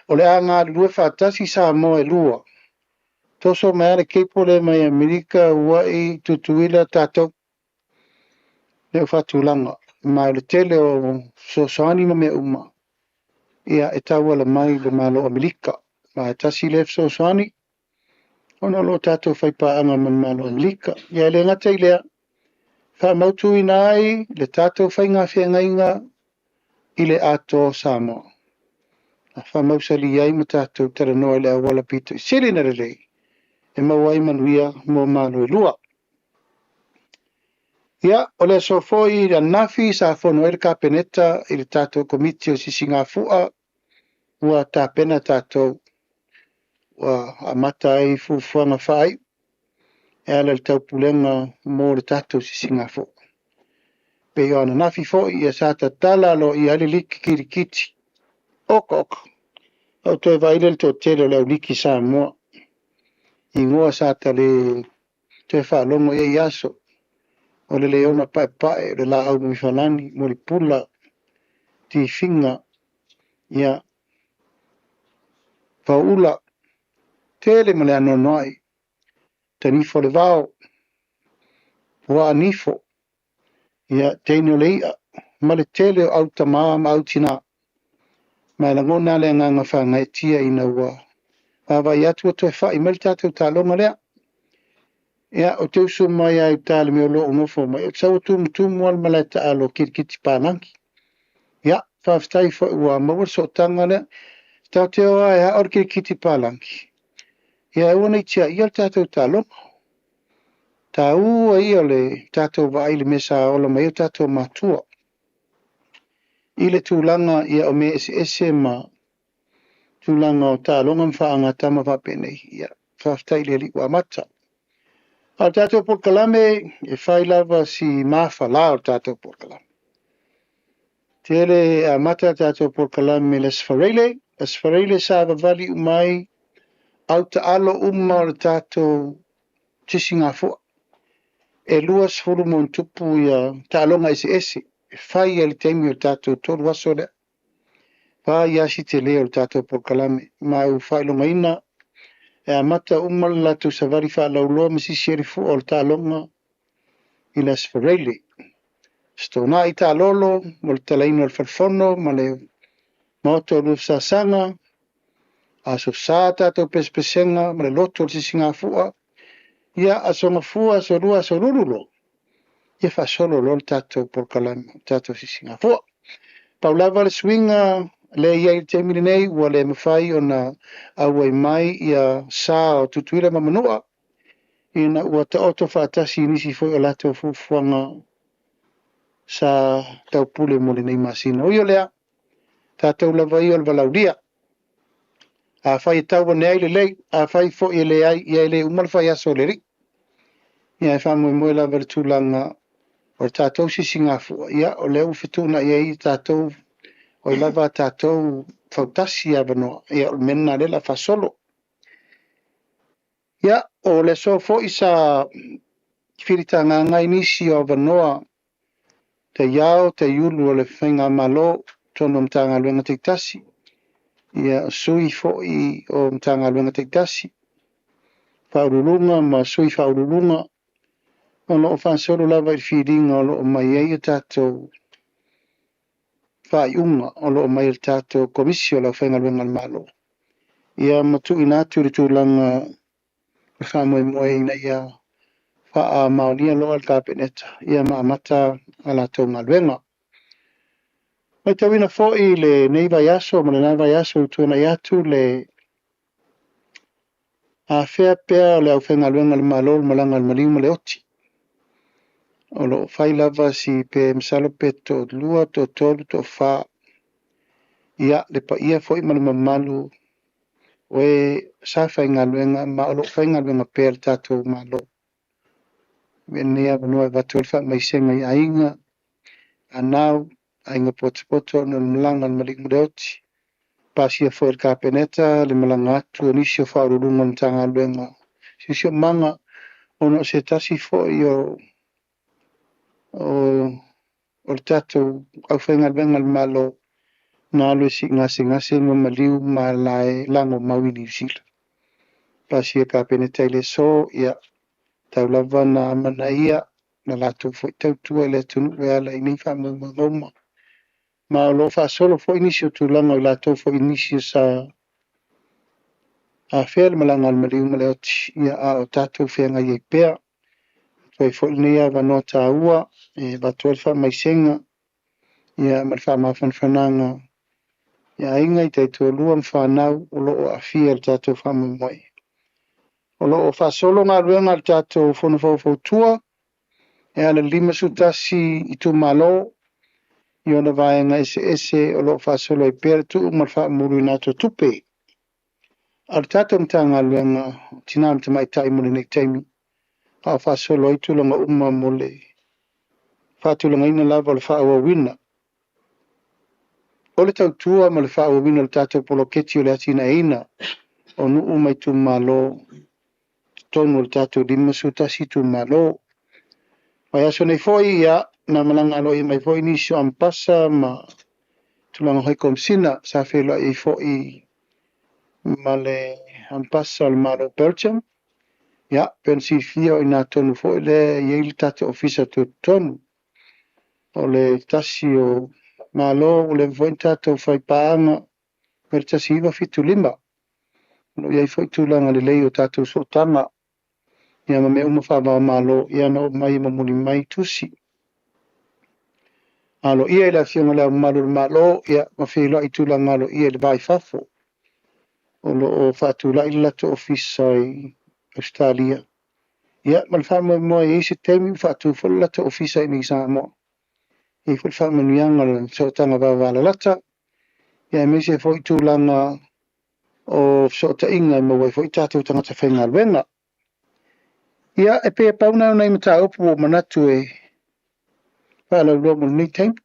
T: o le a ngā lua whaatasi Samoa e lua. Toso mai ale keipo le mai Amerika wai tutuila tātou. Le whaatulanga. Mai le tele o Sosani ma mea uma. Ia e tawala mai le malo Amerika. Ma tasi lef so swani. Ono lo tato fai paanga man malo Amerika. Ia le ngata i lea. Wha mautu i nai, le tato fai ngā whianga inga i le ato Samoa. Wha mausali iai ma tato tara noa le awala pito i sili na rei. E mawai manuia mo malo i lua. Ia, o le sofoi la nafi sa fono el kapeneta i le tato komiti o sisinga fua. Ua ta pena tato wa amata ai fufuanga whai e ala le tau pulenga mō le tato si Singafo. Pe ana nafi fo i a sata tala lo i ale liki kirikiti. Ok. Au toi vaile le to tele le liki sa moa. I ngoa sata le toi whalongo e iaso. O le leona pae le la au mi whanani mo le pula ti finga ia paula tele male ano noi tanifo le vao wa nifo ia teino leia male tele au tama ma au tina ma la ngona le nganga whanga tia ina wa ava iatu to fa i mele tatu talonga lea ia o te usu mai ai tale me lo unofo mai e tau tu mo male ta alo kirkiti pananki ia fa stai fo wa mo so tanga le Tau te oa e haor ki kiti pālangi. Ia e wana i tia ia le tātou tālonga. Tā ua ia le tātou wa aile mesa ola mai o tātou mātua. I le tūlanga ia o me ese ma tūlanga o tālonga mwhaanga tama whapenei. Ia whaftai le li wa mata. Al tātou porkalame e whai lava si mawha la o tātou porkalame. Tele a mata tātou porkalame les whareile. Les whareile sa wawali umai au ta alo o le tātou tisinga fua. E luas furu mon tupu ia tālonga ese. E whai ele teimi o tātou toru aso lea. Whai asi te leo o tātou porkalame. Ma u whai longa ina. E a mata la tu savari wha lauloa misi sherifu o le tālonga i les whareile. Stona i tālolo, mo le talaino le whalfono, ma le maoto le sasanga, aso sa tātou pespesenga, ma le loto le sisinga fua, ia asonga fua, aso rua, aso rurulo. Ia whasolo lo le tātou porkalame, tātou sisinga fua. Paulava le swinga, le ia i te mire nei, ua le mawhai o na awai mai ia sa o tutuira mamanua, ina ua ta oto whaatasi nisi foi o lato fufuanga sa tau pule mo le nei masina. Oio lea, tātou lava i o le valauria. A whai tau wane ai le lei, a whai fo i le ai, ia le umal whai aso le ri. Ia e whamoe moe lava le tūlanga o le tātou sisinga fua. Ia o leu fituna ia i tātou o lava tātou fautasi a wanoa. Ia o mena le la whasolo. Ia o le so fo i sa whiritanga ngai nisi o wanoa te iao, te iulu o le whainga malo, tono mtanga luenga te tasi. Ia sui fo i o mtanga luenga te tasi. Whaururunga, ma sui whaururunga. O lo o whansoro lava i whiringa o lo o mai ei o tātou whaiunga, o lo o mai o tātou komisio la whainga luenga malo. Ia matu inatu le tūlanga whamoe moe ina ia wha maonia loa al kāpeneta. Ia maamata ala tau ngā luenga. Mai tawina fo i le neiva yaso, ma le neiva yaso tuana iatu le a whea pea o le au whainga luenga le malo, malanga le maliuma le oti. O lo whai lava si pe msalo pe to lua, to tolu, to wha. Ia le pa ia fo i maluma malu o e sa whainga luenga, ma o lo whainga luenga pea le tātou malo. Venea vanua watu alfa mai senga i ainga, anau, ainga poto no malanga le maliuma le oti. Pasia fo el kāpeneta, le malanga atu, nisio whaururunga le tanga luenga. Sisio manga, ono se tasi fo i o le tātou au whainga luenga le malo nā alue si ngase ngā maliu ma lae lango mawini usila. Pasia kāpeneta i le so, ia tau lava na manaia na lato foi tau tua le tunu le ala i nei whamu ngoma. Ma o lo wha solo foi inisio tūlanga i lato foi inisio sa a whea le malanga al maliuma le oti ia a o tātou whenga i e pēr. Toi foi nea wanoa tā ua e watu alfa mai senga ia malwha mawhanwhananga ia inga i teitua lua mwhanau o lo o a whia le tātou whamu moi. O lo o whasolo ngā ruenga le tātou whanawhau tua, e ala lima sutasi i tu malo, i ona vaenga ese o lo o whasolo i pere tu umar wha muru i nato tupe. Al tātou mta ngā ruenga, tina mta mai tai muli nek taimi, a whasolo i tulanga umma mole, whatulanga ina lava le wha awa wina. O le tau tua ma le wha awa wina le tātou poloketi o le atina eina, o nuu mai tu malo, tonu le tātou lima sutasi tu malo. Mai aso nei foi ia, na malanga alo i mai foi nisio ampasa ma tulanga hoi komsina sa whela i foi ma le ampasa le malo Belgium. Ia, pensi fia i nā tonu foi le iei tātou ofisa tu tonu. O le tasi o malo o le foi tātou whai paanga, me le tasi iwa fitu lima. No iei foi tūlanga le lei o tātou sotanga. Ia ma me uma whawa malo, ia na o mai mamuli mai tusi. Alo ia ila fionga lea malo, ia ma whila i tūlanga alo ia le vai fafo. o lo whaatula i lato ofisa i Australia. Ia, ma le whamoe i se teimi whaatu whole lato ofisa i ni Samoa. I whole whamanuianga le sotanga wawala lata. Ia, me se fwoi tūlanga o sota inga i mawai fwoi tātou tangata whainga alwenga. Ia, e pēa pauna nei mata upu o manatu e whalau lomo ni teimi.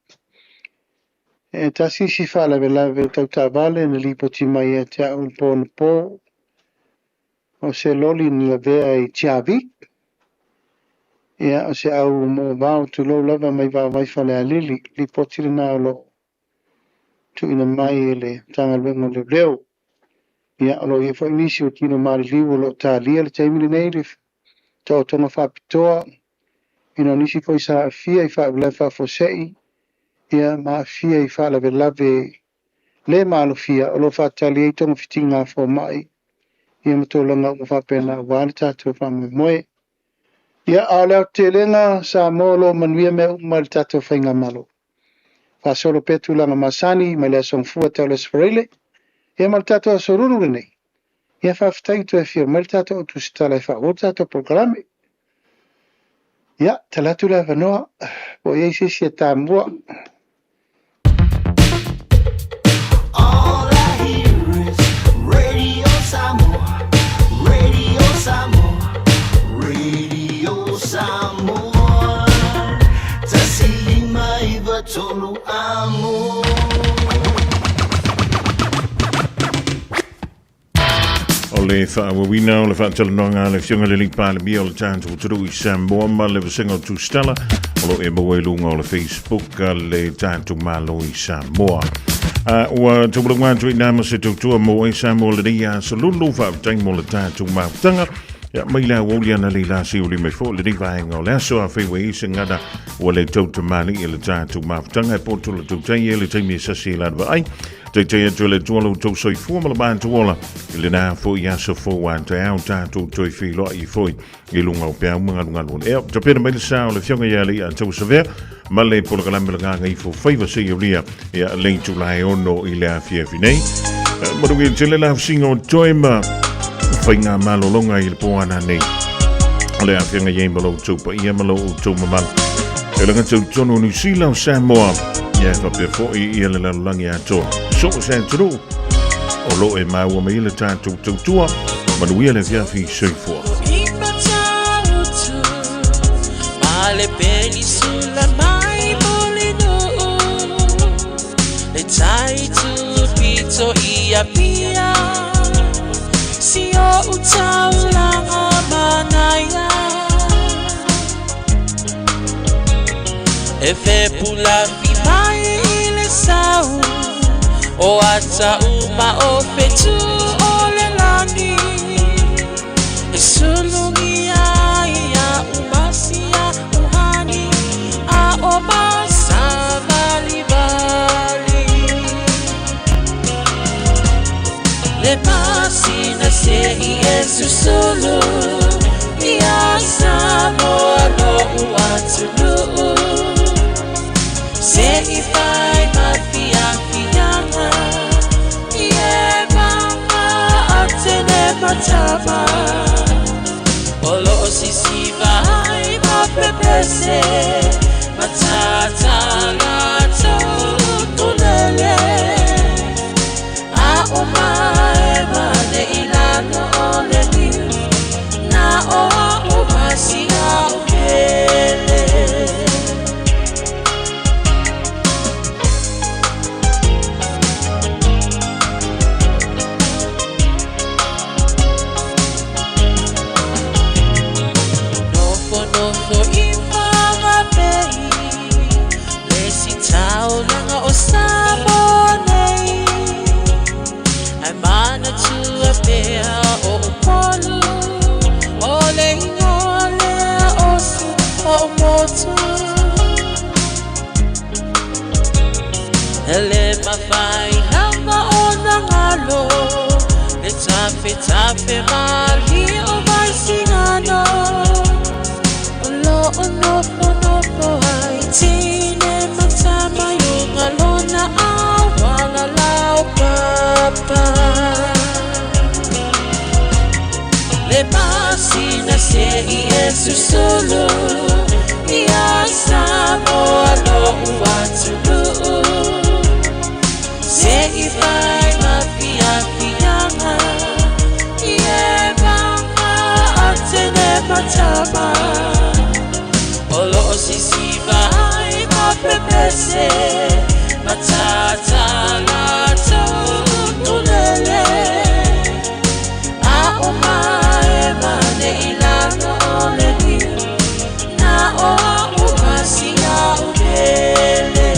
T: E tasi si whala velawe tau tā vale na lipoti mai e te au pōna pō o se loli ni la vea i tiavi. Ia o se au mo vau tu lo lava mai vau vai whale a lili lipoti rina o lo tu ina mai e le tanga luenga le leo. Ia o lo i fwoi nisi o tino mari liu o lo tā lia le taimile nei le tō tonga whapitoa. Ino nisi fwoi sa fia i whaulai whafosei. Ia ma fia i whala velawe le malo fia o lo whatali e tonga fitinga fo mai. Ia matolanga o whapena wale tātou whame moe. Ia alea te lenga sa molo manuia me umari tātou whainga malo. Whasolo petu langa masani mai lea song fua tau le sparele. Ia mali tātou asoruru le nei. Ia whaftai tu e fia mali tātou o tu sitala e whaot tātou programe. Ia talatu le wanoa o iei sisi e tā mua.
C: Tolu amor.
E: O le whawawina o le whaatalanonga le whiunga le lipa le bia o le tātou turu i Samoa ma le wasinga o tūstala o lo e mawelunga o le Facebook le tātou malo i Samoa. Ua tawurunga tui nama se tautua mo e Samoa le ria sa lulu whaatang mo le tātou mautanga. Ya maila wolia na leila si uli me fo le divaenga o le aso a whaiwe i se ngada o le tauta mali e le tātou maftanga e poto le tautai e le taimi sasi e ladwa ai teitai atu le tualo tau soi fua ma le bānta wola i le nā fo i aso fo wante au tātou toi whilo i foi i lunga o pēu mga lunga luna eo ta pēra mai le sa o le whionga ia le a tau savea ma le pola kalame le nganga i fo whaiva se i ulia i a leitu lai ono i le a fiafi nei marugi te le la singa o toima whainga malolonga i le poana nei. O le awhianga iei malo utupa ia malo utuma mal. E langa tau tono New Zealand Samoa. Ia whapea fōi ia le lalulangi atoa. So sa turu. O lo e maua mai le tātou tautua. Manuia le fiafi soifua.
U: Male penisula mai molino. Le tai tu pito ia pia. Si o utau langa manaya E fe pula fi mai le sau O ata uma o fetu o le lani E sulungi ia umasia uhani A o masa vali vali Le masina se i esu solo Ia Samoa lo uatulu Se i fai mafia fianga Ie mama atene matama Olo sisi vai mapepese Matata gato tulele A umae mane ilano ole niu Na o umasi a upele Nofo imama pei Lesi tau langa o Samonei Ai mana tua pea o upolu O le ingole a osu o motu Ele mawhai hanga o nangalo Le tape mali o mai singano O nofo ai tine matama Yung alona a wala lau papa i Yesu solo ia Samoa lo uatulu se i vai mafia ie banga atene matama olo sisi vai mapepese matata la tulele a omae mane ilana oleni na o umasia ubele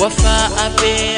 U: Wafa abe